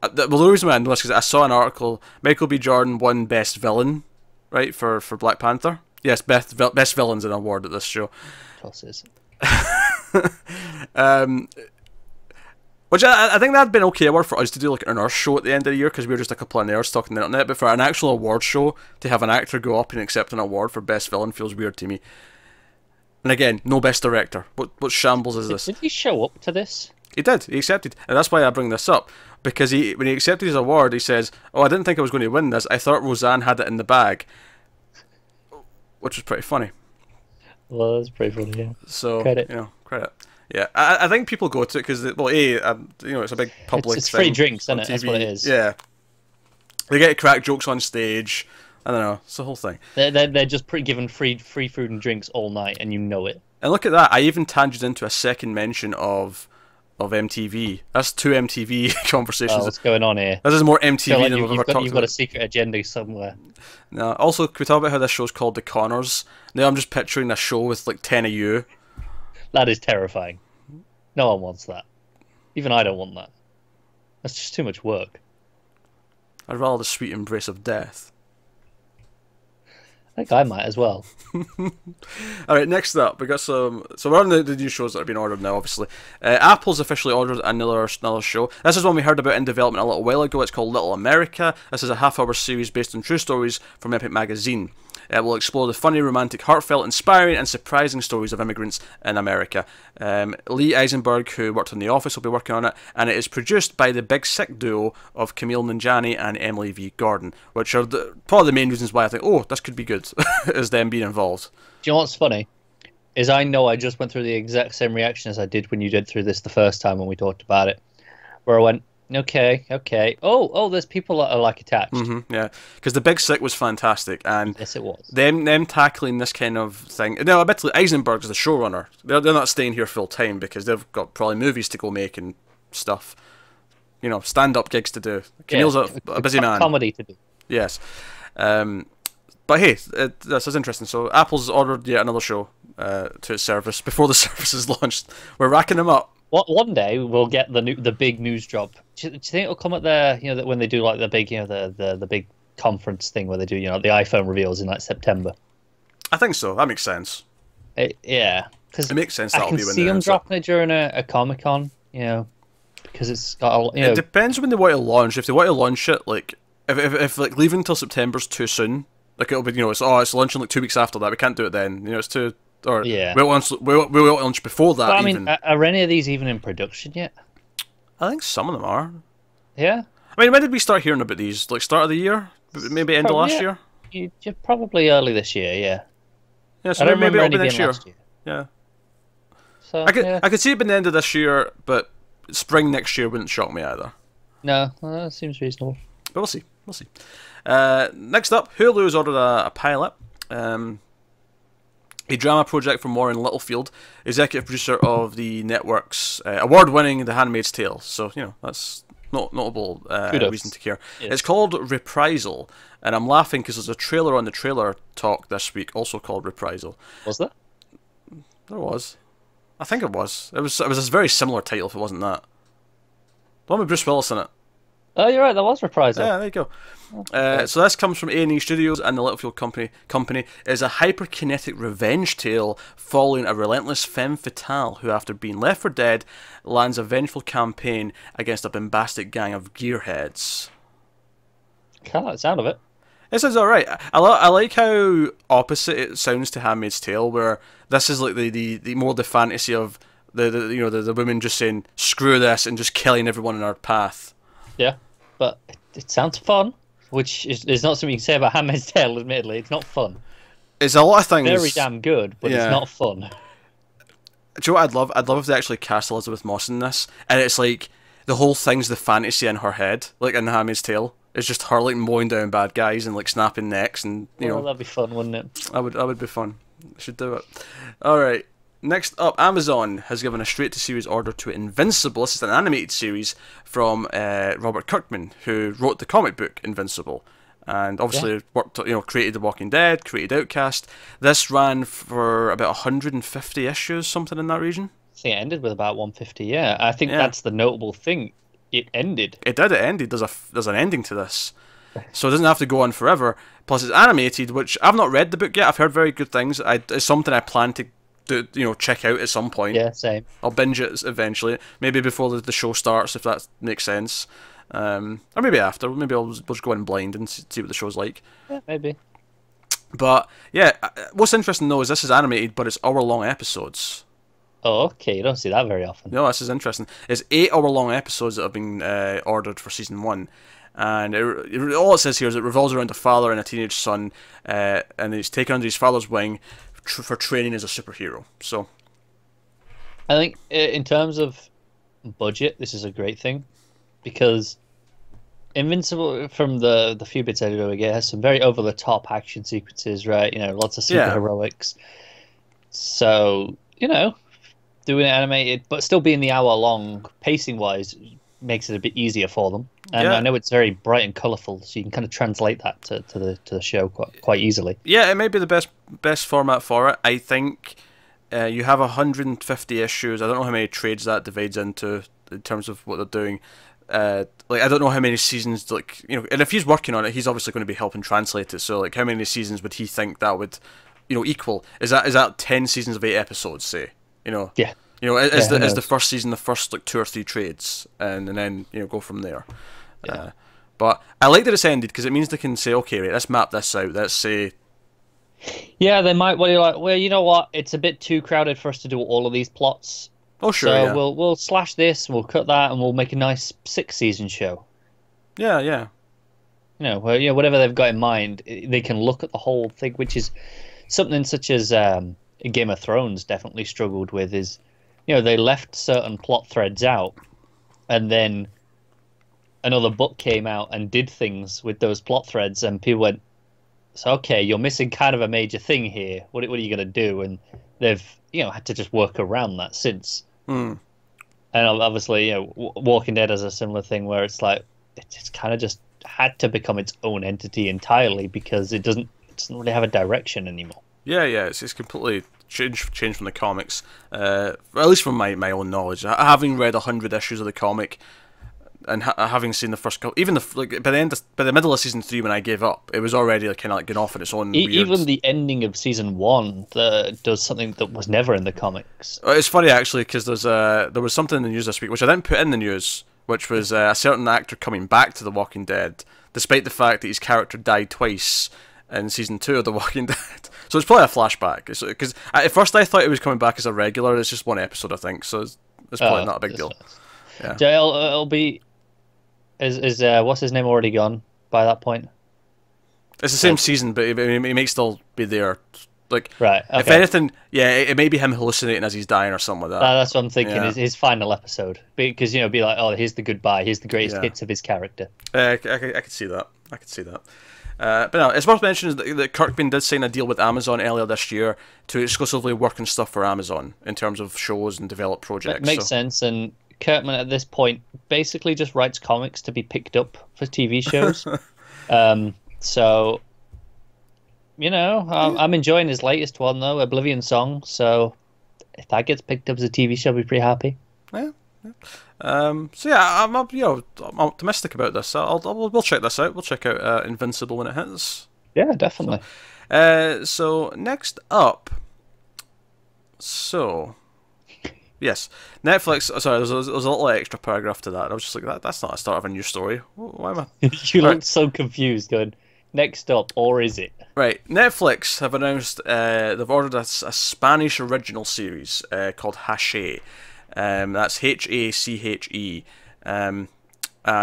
Well, the reason why I know this is because I saw an article, Michael B. Jordan won Best Villain, right, for Black Panther. Yes, Best Villain's an award at this show. Tosses. Which I think that'd been okay award for us to do like an Earth show at the end of the year, because we were just a couple of nerds talking on the internet. But for an actual award show, to have an actor go up and accept an award for Best Villain feels weird to me. And again, no Best Director. What shambles is this? Did he show up to this? He did. He accepted. And that's why I bring this up. Because when he accepted his award, he says, oh, I didn't think I was going to win this. I thought Roseanne had it in the bag. Which was pretty funny. Well, that's pretty funny, yeah. So, credit. You know, credit. Yeah, I think people go to it because, well, you know, it's a big public It's thing free drinks, isn't it? TV. That's what it is. Yeah. They get to crack jokes on stage. I don't know. It's the whole thing. They're just given free food and drinks all night, and you know it. And look at that. I even tangented into a second mention of MTV. That's 2 MTV conversations. Oh, what's going on here? This is more MTV like than we've ever talked about. You've got a secret agenda somewhere. No. Also, can we talk about how this show's called The Connors? Now I'm just picturing a show with like 10 of you. That is terrifying. No one wants that. Even I don't want that. That's just too much work. I'd rather the sweet embrace of death. I think I might as well. Alright, next up, we got some... So we're on the new shows that are being ordered now, obviously. Apple's officially ordered another show. This is one we heard about in development a little while ago. It's called Little America. This is a half-hour series based on true stories from Epic Magazine. It will explore the funny, romantic, heartfelt, inspiring, and surprising stories of immigrants in America. Lee Eisenberg, who worked on The Office, will be working on it, and it is produced by the Big Sick duo of Camille Nanjiani and Emily V. Gordon, which are probably the main reasons why I think, oh, this could be good, is them being involved. Do you know what's funny? Is I know I just went through the exact same reaction as I did when you did through this the first time when we talked about it, where I went, okay. Oh, there's people that are like attached. Yeah, because the Big Sick was fantastic, and yes, it was. Them tackling this kind of thing. Now, admittedly, Eisenberg's the showrunner. They're not staying here full time because they've got probably movies to go make and stuff. You know, stand-up gigs to do. Camille's a busy man. Comedy to do. Yes, but hey, this is interesting. So Apple's ordered yet another show to its service before the service is launched. We're racking them up. One day we'll get the big news drop. Do you think it'll come at when they do like the big the big conference thing where they do the iPhone reveals in like September? I think so. That makes sense. Yeah, because it makes sense. I That'll can be when see they them announce it. dropping it during a Comic-Con, because it's got a, It depends when they want to launch. If they want to launch it, like if like leaving until September's too soon, like it'll be it's launching like 2 weeks after that. We can't do it then. It's too or Yeah. we'll launch before that. But I even. mean, are any of these even in production yet? I think some of them are. Yeah. I mean, when did we start hearing about these? Like start of the year, maybe end of last year. You're probably early this year, yeah. Yeah, so I don't maybe remember it'll be any next being year. last year. Yeah. So I could see it being the end of this year, but spring next year wouldn't shock me either. No, that seems reasonable. But we'll see. We'll see. Next up, Hulu's ordered a pilot. A drama project from Warren Littlefield, executive producer of the network's award-winning The Handmaid's Tale. So, that's notable reason to care. Yes. It's called Reprisal, and I'm laughing because there's a trailer on the trailer talk this week also called Reprisal. Was there? There was. I think it was. It was a very similar title if it wasn't that. The one with Bruce Willis in it. Oh, you're right. That was Reprisal. Yeah, there you go. So this comes from A&E Studios, and the Littlefield company is a hyperkinetic revenge tale following a relentless femme fatale who, after being left for dead, lands a vengeful campaign against a bombastic gang of gearheads. Kind of like the sound of it. It sounds alright. I like how opposite it sounds to Handmaid's Tale, where this is like the more the fantasy of the women just saying screw this and just killing everyone in our path. Yeah, but it sounds fun, which is not something you can say about Handmaid's Tale. Admittedly, it's not fun. It's a lot of things. Very damn good, but it's not fun. Do you know what I'd love? I'd love if they actually cast Elizabeth Moss in this, and it's like the whole thing's the fantasy in her head, like in The Handmaid's Tale. It's just her like mowing down bad guys and like snapping necks, and that'd be fun, wouldn't it? That would be fun. I should do it. All right. Next up, Amazon has given a straight-to-series order to Invincible. This is an animated series from Robert Kirkman, who wrote the comic book Invincible, and obviously created The Walking Dead, created Outcast. This ran for about 150 issues, something in that region. I think it ended with about 150. Yeah, I think that's the notable thing. It ended. It did. It ended. There's an ending to this, so it doesn't have to go on forever. Plus, it's animated, which I've not read the book yet. I've heard very good things. It's something I plan to check out at some point. Yeah, same. I'll binge it eventually. Maybe before the show starts, if that makes sense. Or maybe after. Maybe I'll just go in blind and see what the show's like. Yeah, maybe. But yeah, what's interesting though is this is animated, but it's hour-long episodes. Oh, okay. You don't see that very often. No, this is interesting. It's 8 hour-long episodes that have been ordered for season 1. And all it says here is it revolves around a father and a teenage son, and he's taken under his father's wing for training as a superhero. So, I think in terms of budget, this is a great thing, because Invincible, from the few bits I do get, has some very over-the-top action sequences, right? Lots of super heroics. So, doing it animated, but still being the hour-long, pacing-wise, makes it a bit easier for them. And I know it's very bright and colourful, so you can kind of translate that to the show quite easily. Yeah, it may be the best format for it. I think you have 150 issues. I don't know how many trades that divides into in terms of what they're doing. I don't know how many seasons, and if he's working on it, he's obviously going to be helping translate it. So, how many seasons would he think that would, equal? Is that 10 seasons of 8 episodes? Say, Yeah. Is the first season the first 2 or 3 trades, and then go from there. Yeah. But I like that it's ended because it means they can say, okay, right, let's map this out. Let's say. Yeah, they might. Well, you're like, well, you know what? It's a bit too crowded for us to do all of these plots. Oh, sure. So we'll slash this, we'll cut that, and we'll make a nice 6-season show. Yeah. Whatever they've got in mind, they can look at the whole thing, which is something such as Game of Thrones definitely struggled with. Is they left certain plot threads out, and then another book came out and did things with those plot threads, and people went, so okay, you're missing kind of a major thing here. What are you going to do? And they've had to just work around that since. And obviously, Walking Dead has a similar thing where it's like it's kind of just had to become its own entity entirely because it doesn't really have a direction anymore. Yeah, it's completely changed from the comics. At least from my own knowledge, having read 100 issues of the comic, and having seen the first couple, even by the middle of season 3 when I gave up, it was already kind of like going off on its own. Even the ending of season 1 does something that was never in the comics. It's funny actually because there was something in the news this week which I didn't put in the news, which was a certain actor coming back to The Walking Dead, despite the fact that his character died twice in season 2 of The Walking Dead. So it's probably a flashback. Because at first I thought he was coming back as a regular. It's just one episode, I think. So it's probably not a big deal. Yeah. It'll be. Is what's his name already gone by that point? It's the same season, but he may still be there. Like, right. Okay. If anything, yeah, it may be him hallucinating as he's dying or something like that. That's what I'm thinking. Yeah. His final episode, because be like, oh, here's the goodbye. Here's the greatest hits of his character. I could see that. I could see that. But no, it's worth mentioning that Kirkman did sign a deal with Amazon earlier this year to exclusively work on stuff for Amazon in terms of shows and develop projects. It makes sense, and Kirkman at this point basically just writes comics to be picked up for TV shows. So, I'm enjoying his latest one though, Oblivion Song. So, if that gets picked up as a TV show, I'll be pretty happy. Yeah. So yeah, I'm optimistic about this. We'll check this out. We'll check out Invincible when it hits. Yeah, definitely. So next up, yes, Netflix. Sorry, there's a little extra paragraph to that. I was just like, that's not a start of a new story. Why am I? You look so confused. Going next up, or is it? Right, Netflix have announced they've ordered a Spanish original series called Hache. That's Hache, and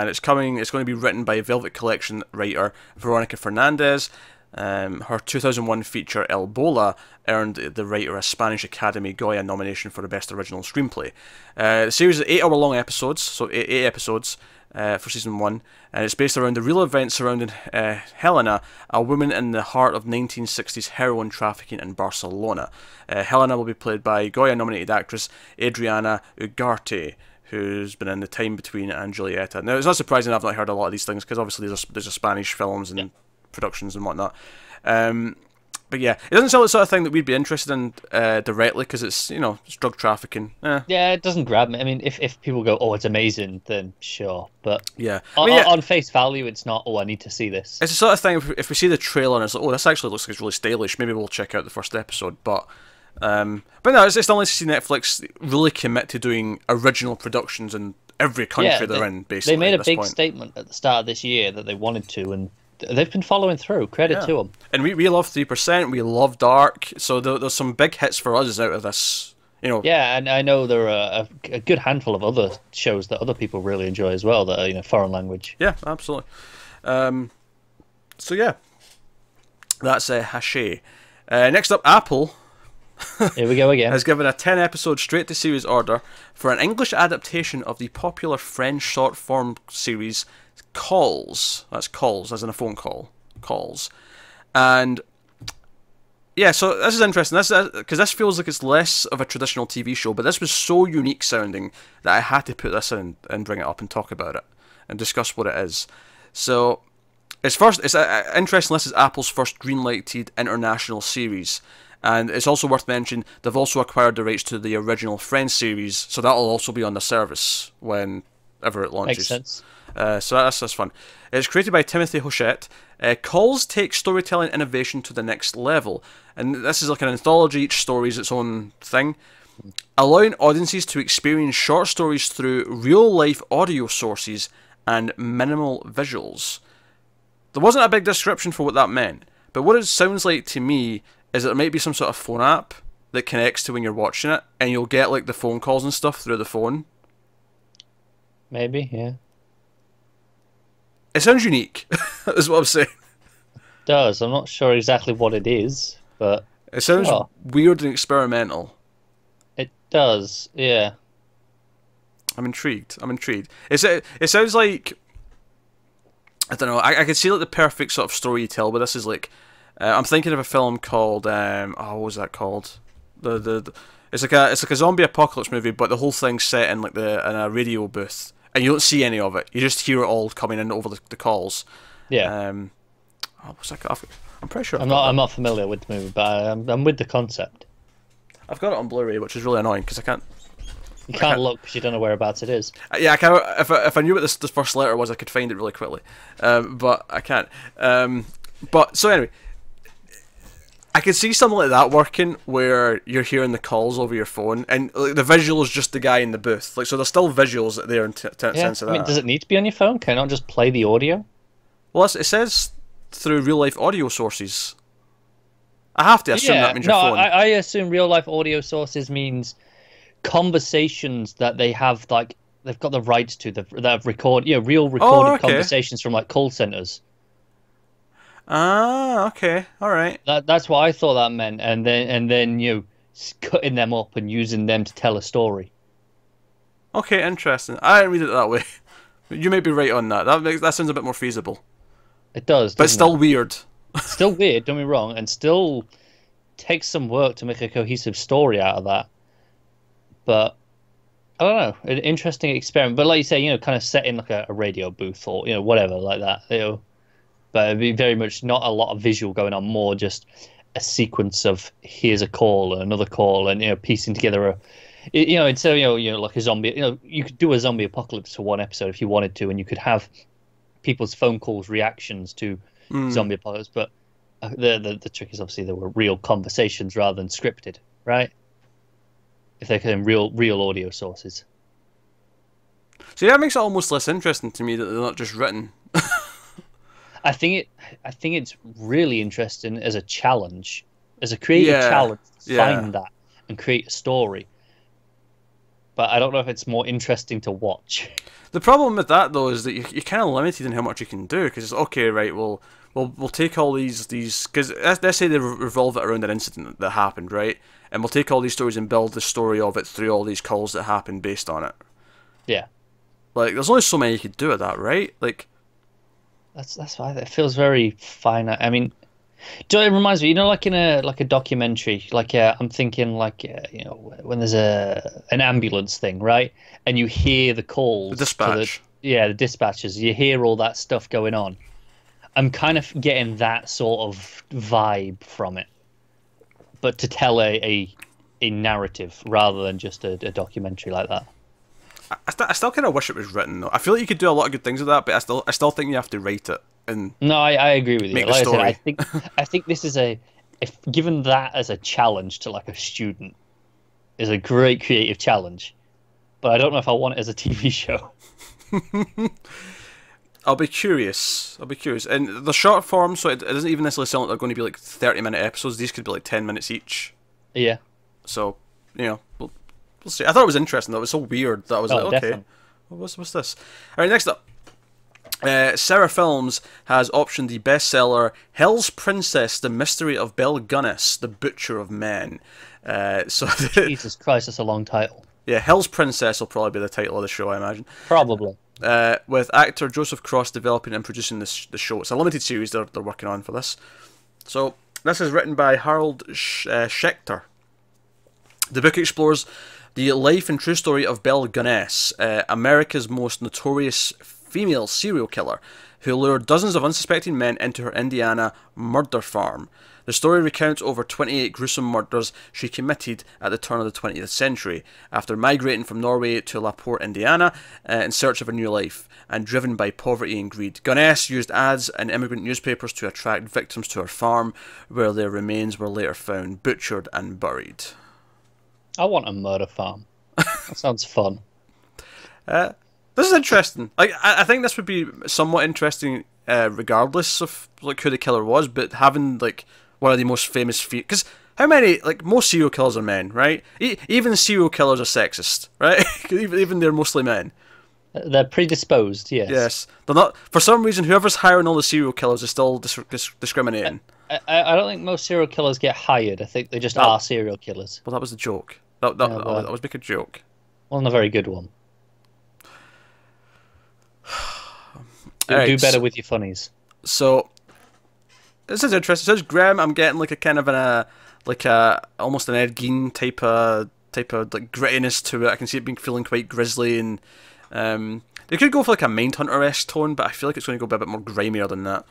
it's coming. It's going to be written by Velvet Collection writer Veronica Fernandez. Her 2001 feature El Bola earned the writer a Spanish Academy Goya nomination for the Best Original Screenplay. The series is 8-hour-long episodes, so 8 episodes for season 1, and it's based around the real events surrounding Helena, a woman in the heart of 1960s heroin trafficking in Barcelona. Helena will be played by Goya-nominated actress Adriana Ugarte, who's been in The Time Between and Julieta. Now, it's not surprising I've not heard a lot of these things, because obviously there's a Spanish films and productions and whatnot. But yeah, it doesn't sound like the sort of thing that we'd be interested in directly, because it's it's drug trafficking. Yeah, it doesn't grab me. I mean, if people go, oh, it's amazing, then sure. But yeah, on face value, it's not. Oh, I need to see this. It's the sort of thing. If we see the trailer and it's like, oh, this actually looks like it's really stylish, maybe we'll check out the first episode. But no, it's nice to see Netflix really commit to doing original productions in every country they're in. Basically, they made a big statement at the start of this year that they wanted to, and they've been following through. Credit to them. And we love 3%. We love Dark. So there's some big hits for us out of this. Yeah, and I know there are a good handful of other shows that other people really enjoy as well that are foreign language. Yeah, absolutely. So yeah, that's Hache. Next up, Apple. Here we go again. Has given a 10-episode straight-to-series order for an English adaptation of the popular French short-form series Calls. That's calls, as in a phone call. Calls. And yeah, so this is interesting. Because this feels like it's less of a traditional TV show, but this was so unique sounding that I had to put this in and bring it up and talk about it and discuss what it is. So it's interesting. This is Apple's first green-lighted international series. And it's also worth mentioning they've also acquired the rights to the original Friends series, so that'll also be on the service whenever it launches. Makes sense. So that's fun. It's created by Timothy Hochette. Calls take storytelling innovation to the next level, and this is like an anthology. Each story is its own thing, allowing audiences to experience short stories through real-life audio sources and minimal visuals. There wasn't a big description for what that meant, but what it sounds like to me is that there might be some sort of phone app that connects to when you're watching it, and you'll get like the phone calls and stuff through the phone. Maybe, yeah. It sounds unique, is what I'm saying. It does. I'm not sure exactly what it is, but it sounds weird and experimental. It does, yeah. I'm intrigued. It sounds like, I don't know. I could see like the perfect sort of story you tell, but this is like, I'm thinking of a film called what was that called? It's like a zombie apocalypse movie, but the whole thing's set in like in a radio booth, and you don't see any of it. You just hear it all coming in over the calls. Yeah. What's that called? I'm pretty sure. I'm not familiar with the movie, but I'm with the concept. I've got it on Blu-ray, which is really annoying because I can't You can't look because you don't know whereabouts it is. Yeah, I can. If I knew what this first letter was, I could find it really quickly. But I can't. But so anyway, I could see something like that working where you're hearing the calls over your phone, and like, the visual is just the guy in the booth. Like, so there's still visuals there in sense of that. I mean, does it need to be on your phone? Can I not just play the audio? Well, it says through real life audio sources. I have to assume that means your phone. I assume real life audio sources means conversations that they have, like they've got the rights to, that have real recorded conversations from like call centers. Ah, okay, all right. That's what I thought that meant, and then cutting them up and using them to tell a story. Okay, interesting. I didn't read it that way. You may be right on that. That sounds a bit more feasible. It does, but it's still weird. Still weird, don't be wrong, and still takes some work to make a cohesive story out of that. But I don't know, an interesting experiment. But like you say, kind of set in like a radio booth or whatever like that. But it'd be very much not a lot of visual going on, more just a sequence of here's a call and another call, and piecing together instead of like a zombie. You could do a zombie apocalypse for one episode if you wanted to, and you could have people's phone calls reactions to zombie apocalypse. But the trick is obviously there were real conversations rather than scripted, right? If they're kind of real audio sources. So that makes it almost less interesting to me that they're not just written. I think it's really interesting as a challenge, as a creative challenge to find that and create a story. But I don't know if it's more interesting to watch. The problem with that though is that you're kind of limited in how much you can do, because it's okay, right? We'll take all these because let's say they revolve it around an incident that happened, right? And we'll take all these stories and build the story of it through all these calls that happened based on it. Yeah. Like, there's only so many you could do with that, right? Like, that's why it feels very finite. I mean, it reminds me, like in a documentary, like I'm thinking like when there's an ambulance thing, right? And you hear the calls, the dispatch. The dispatchers. You hear all that stuff going on. I'm kind of getting that sort of vibe from it, but to tell a narrative rather than just a documentary like that. I still kind of wish it was written though. I feel like you could do a lot of good things with that, but I still think you have to write it and. No, I agree with you. Make the story. I said, I think this is if given that as a challenge to like a student, is a great creative challenge, but I don't know if I want it as a TV show. I'll be curious. And the short form, so it doesn't even necessarily sound like they're going to be like 30-minute episodes. These could be like 10 minutes each. Yeah. So, we'll see. I thought it was interesting though. It was so weird that I was like, okay, definitely. What's this? All right, next up. Sarah Films has optioned the bestseller Hell's Princess: The Mystery of Belle Gunness, the Butcher of Men. Jesus Christ, that's a long title. Yeah, Hell's Princess will probably be the title of the show, I imagine. Probably. With actor Joseph Cross developing and producing the show. It's a limited series they're working on for this. So, this is written by Harold Schechter. The book explores the life and true story of Belle Gunness, America's most notorious female serial killer, who lured dozens of unsuspecting men into her Indiana murder farm. The story recounts over 28 gruesome murders she committed at the turn of the 20th century, after migrating from Norway to LaPorte, Indiana, in search of a new life, and driven by poverty and greed. Gunness used ads in immigrant newspapers to attract victims to her farm, where their remains were later found, butchered and buried. I want a murder farm. That sounds fun. This is interesting. Like, I think this would be somewhat interesting, regardless of like who the killer was. But having like one of the most famous, because how many, like, most serial killers are men, right? Even serial killers are sexist, right? even they're mostly men. They're predisposed, yes. Yes, they're not. For some reason, whoever's hiring all the serial killers is still discriminating. I don't think most serial killers get hired. I think they just are serial killers. Well, that was the joke. That was making a joke. Wasn't a very good one. Right, do better with your funnies. So, this is interesting. It says Graham. I'm getting like a kind of almost an Ed Gein type of like grittiness to it. I can see it being feeling quite grisly, and they could go for like a Mindhunter-esque tone, but I feel like it's going to go a bit more grimier than that.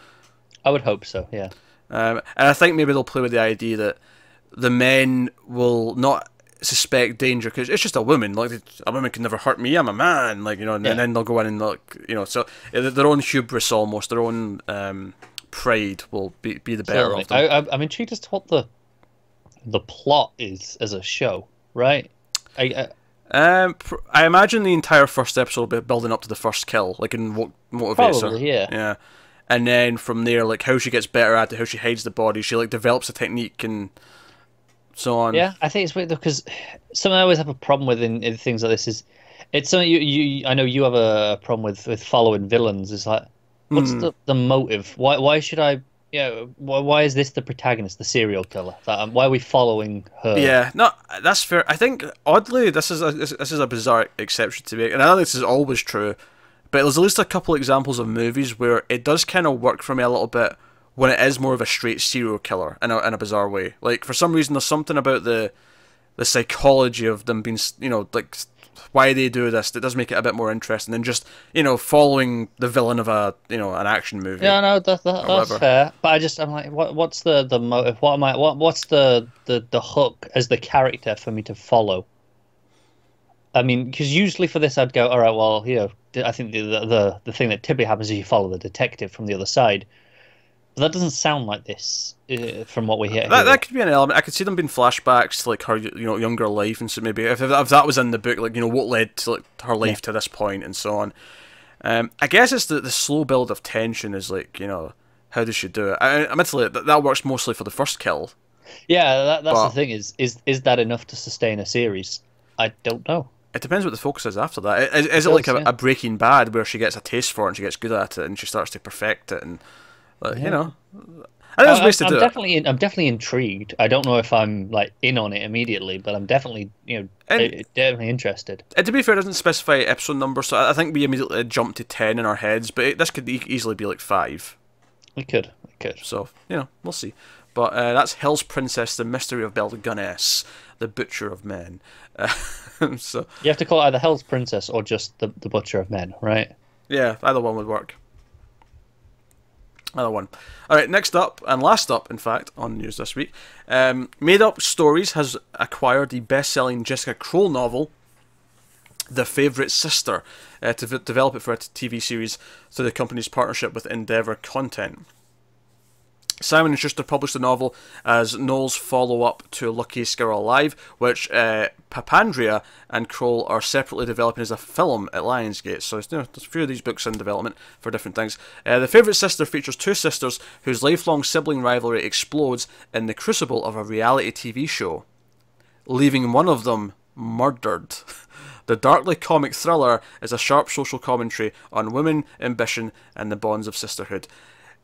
I would hope so. Yeah. And I think maybe they'll play with the idea that the men will not. suspect danger because it's just a woman. Like, a woman can never hurt me. I'm a man. Like, and then they'll go in and so their own hubris, almost their own pride, will be the better of them. I'm intrigued as to what the plot is as a show, right? I imagine the entire first episode will be building up to the first kill, like, and what motivates her. Yeah. And then from there, like, how she gets better at it, how she hides the body, she like develops a technique and so on. Yeah, I think it's weird though, because something I always have a problem with in things like this is it's something you I know you have a problem with following villains. It's like, what's the motive? Why should I? Yeah, why is this the protagonist, the serial killer? Why are we following her? Yeah, no, that's fair. I think oddly, this is a bizarre exception to make, and I don't think this is always true. But there's at least a couple examples of movies where it does kind of work for me a little bit when it is more of a straight serial killer in a bizarre way. Like, for some reason, there's something about the psychology of them being, like, why they do this that does make it a bit more interesting than just, following the villain of an action movie. Yeah, no, that's fair. But I'm like, what's the motive? What's the hook as the character for me to follow? I mean, because usually for this I'd go, all right, well, I think the thing that typically happens is you follow the detective from the other side. But that doesn't sound like this from what we hear. That could be an element. I could see them being flashbacks to, like, her younger life, and so maybe if that was in the book, like, what led to, like, her life to this point and so on. I guess it's the slow build of tension is, like, how does she do it? Admittedly, that works mostly for the first kill. Yeah, that's the thing is that enough to sustain a series? I don't know. It depends what the focus is after that. Is it like a Breaking Bad where she gets a taste for it and she gets good at it and she starts to perfect it and, I think there's ways to do it. I'm definitely intrigued. I don't know if I'm like in on it immediately, but I'm definitely definitely interested. And to be fair, it doesn't specify episode number, so I think we immediately jumped to 10 in our heads, but this could easily be like 5. It could. So we'll see. But that's Hell's Princess: The Mystery of Belguness, the Butcher of Men. So you have to call it either Hell's Princess or just the Butcher of Men, right? Yeah, either one would work. Either one. Alright, next up, and last up, in fact, on news this week, Made Up Stories has acquired the best-selling Jessica Kroll novel, The Favourite Sister, to develop it for a TV series through the company's partnership with Endeavour Content. Simon & Schuster published the novel as Noel's follow-up to Luckiest Girl Alive, which Papandrea and Kroll are separately developing as a film at Lionsgate. So there's a few of these books in development for different things. The Favourite Sister features two sisters whose lifelong sibling rivalry explodes in the crucible of a reality TV show, leaving one of them murdered. The darkly comic thriller is a sharp social commentary on women, ambition, and the bonds of sisterhood.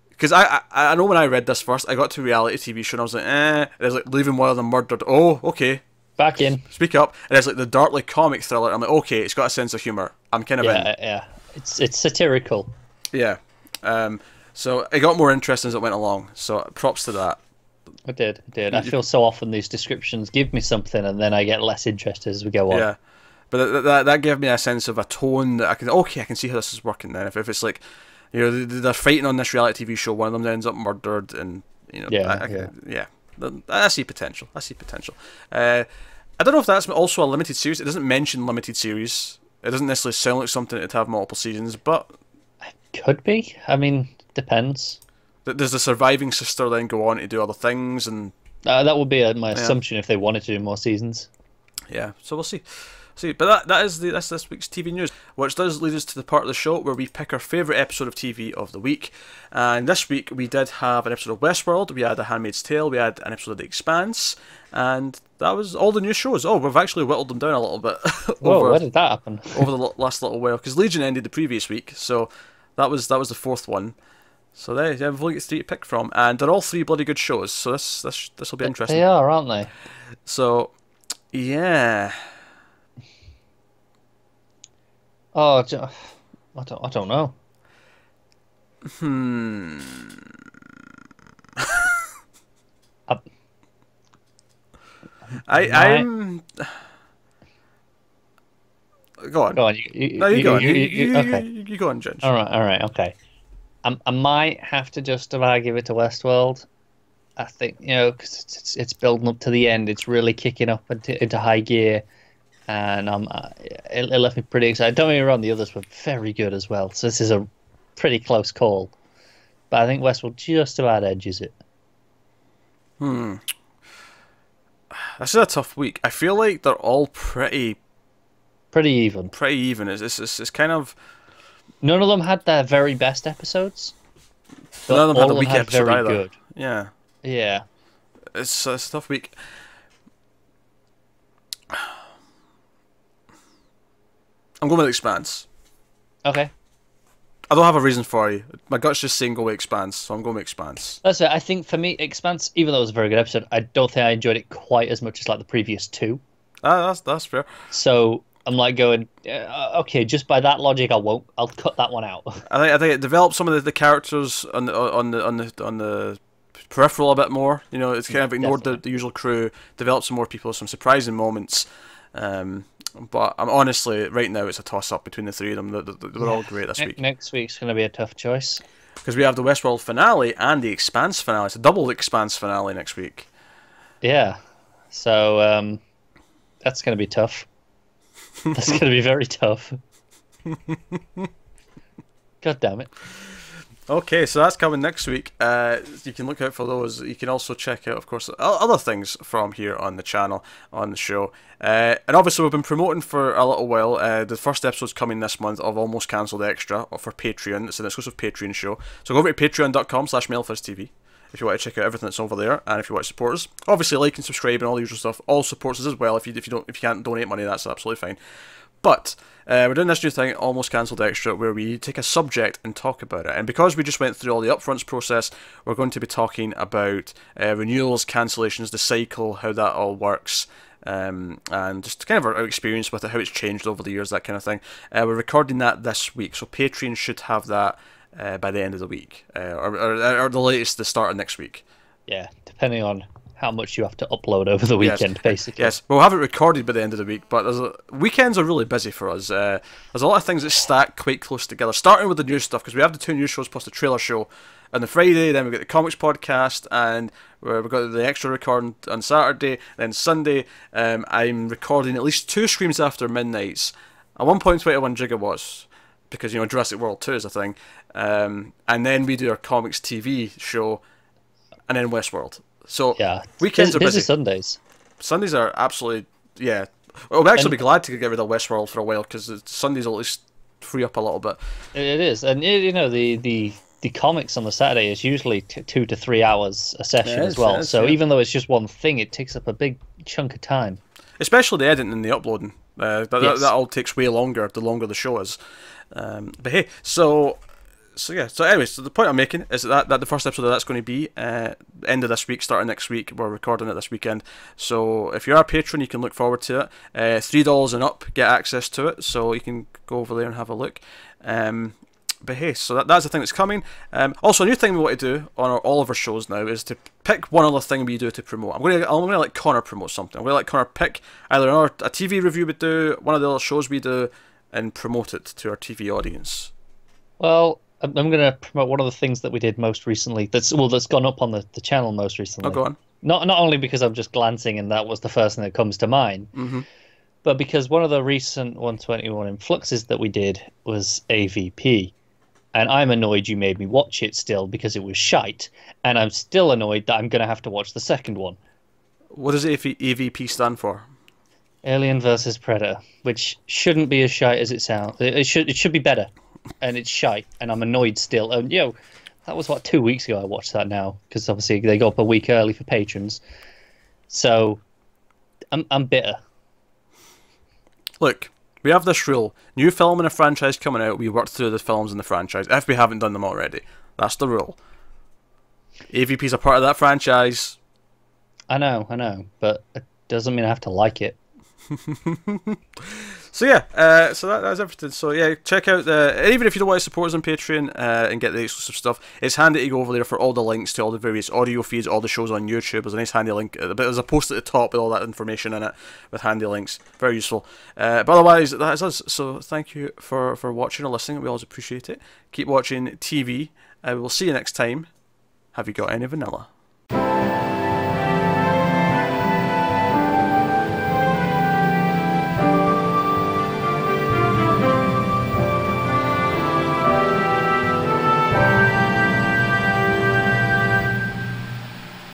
Because I know when I read this first, I got to reality TV show and I was like, It's like leaving one of them murdered. Oh, okay. Back in. Speak up. And it's like the darkly comic thriller. I'm like, okay, it's got a sense of humour. I'm kind of in. Yeah. It's satirical. Yeah. So it got more interesting as it went along. So props to that. I did. I feel so often these descriptions give me something and then I get less interested as we go on. Yeah. But that gave me a sense of a tone that I can see how this is working then. If it's like, they're fighting on this reality TV show, one of them ends up murdered, and I see potential. I don't know if that's also a limited series. It doesn't mention limited series. It doesn't necessarily sound like something that'd have multiple seasons, but it could be. I mean, depends. Does the surviving sister then go on to do other things? And that would be my assumption if they wanted to do more seasons. Yeah, so we'll see. But that's this week's TV news, which does lead us to the part of the show where we pick our favourite episode of TV of the week. And this week we did have an episode of Westworld, we had A Handmaid's Tale, we had an episode of The Expanse, and that was all the new shows. Oh, we've actually whittled them down a little bit. Where did that happen? Over the last little while, because Legion ended the previous week, so that was the fourth one. So we've only got 3 to pick from, and they're all 3 bloody good shows. So this will be interesting. They are, aren't they? So yeah. Oh, I don't know. I'm. Go on. Go on. You go on. Okay. You go on, Judge. All right. Okay. I might have to just give it to Westworld. I think, because it's building up to the end. It's really kicking up into high gear, and it left me pretty excited. Don't get me wrong, the others were very good as well. So this is a pretty close call, but I think Westworld just about edges it. This is a tough week. I feel like they're all pretty even. Pretty even. It's kind of. None of them had their very best episodes. None of them had a weak episode very either. Good. Yeah. Yeah. It's a tough week. I'm going with Expanse. Okay. I don't have a reason for you. My gut's just saying go with Expanse, so I'm going with Expanse. That's it. I think for me, Expanse, even though it was a very good episode, I don't think I enjoyed it quite as much as like the previous two. That's fair. So I'm like going, okay, just by that logic, I'll cut that one out. I think it developed some of the characters on the peripheral a bit more. It's kind of ignored the usual crew, developed some more people, some surprising moments. But I'm honestly, right now, it's a toss-up between the three of them. They're all great this week. Next week's going to be a tough choice. Because we have the Westworld finale and the Expanse finale. It's a double Expanse finale next week. Yeah. So, that's going to be tough. That's going to be very tough. God damn it. Okay, so that's coming next week. You can look out for those. You can also check out, of course, other things from here on the channel, on the show. And obviously, we've been promoting for a little while. The first episode's coming this month of Almost Cancelled Extra for Patreon. It's an exclusive Patreon show. So go over to patreon.com/MailFuzzTV if you want to check out everything that's over there, and if you want to support us. Obviously, like and subscribe and all the usual stuff. All supports us as well. If you can't donate money, that's absolutely fine. But we're doing this new thing, Almost Cancelled Extra, where we take a subject and talk about it. And because we just went through all the upfronts process, we're going to be talking about renewals, cancellations, the cycle, how that all works, and just kind of our experience with it, how it's changed over the years, that kind of thing. We're recording that this week, so Patreon should have that by the end of the week, or the latest, the start of next week. Yeah, depending on how much you have to upload over the weekend, basically. Yes, we'll have it recorded by the end of the week, but weekends are really busy for us. There's a lot of things that stack quite close together, starting with the news stuff, because we have the 2 news shows plus the trailer show on the Friday, then we've got the comics podcast, and we've got the extra recording on Saturday, then Sunday, I'm recording at least 2 Screams After Midnights, at 1.21 gigawatts, because, Jurassic World 2 is a thing, and then we do our comics TV show, and then Westworld. So yeah, weekends are busy. Sundays. Sundays are absolutely, yeah. We'll actually be glad to get rid of Westworld for a while, because Sundays will at least free up a little bit. It is, and the comics on the Saturday is usually 2 to 3 hours a session as well. So even though it's just one thing, it takes up a big chunk of time. Especially the editing and the uploading. That all takes way longer, the longer the show is. But hey, so anyways, the point I'm making is that the first episode of that's going to be end of this week, starting next week. We're recording it this weekend. So if you're a patron, you can look forward to it. $3 and up get access to it, so you can go over there and have a look. But hey, so that's the thing that's coming. Also, a new thing we want to do on all of our shows now is to pick one other thing we do to promote. I'm gonna let Connor promote something. I'm gonna let Connor pick either a TV review we do, one of the other shows we do, and promote it to our TV audience. Well, I'm going to promote one of the things that we did most recently. That's gone up on the channel most recently. Oh, go on. Not only because I'm just glancing and that was the first thing that comes to mind, but because one of the recent 121 influxes that we did was AVP. And I'm annoyed you made me watch it still because it was shite. And I'm still annoyed that I'm going to have to watch the second one. What does AVP stand for? Alien versus Predator, which shouldn't be as shite as it sounds. It should be better. And it's shite, and I'm annoyed still. And that was 2 weeks ago I watched that now, because obviously they go up a week early for patrons. So I'm bitter. Look, we have this rule: new film in a franchise coming out, we work through the films in the franchise if we haven't done them already. That's the rule. AVP's a part of that franchise. I know, but it doesn't mean I have to like it. So yeah, so that's everything. So yeah, check out even if you don't want to support us on Patreon and get the exclusive stuff, it's handy to go over there for all the links to all the various audio feeds, all the shows on YouTube. There's a nice handy link, but there's a post at the top with all that information in it with handy links. Very useful. But otherwise, that is us. So thank you for watching or listening. We always appreciate it. Keep watching TV. We'll see you next time. Have you got any vanilla?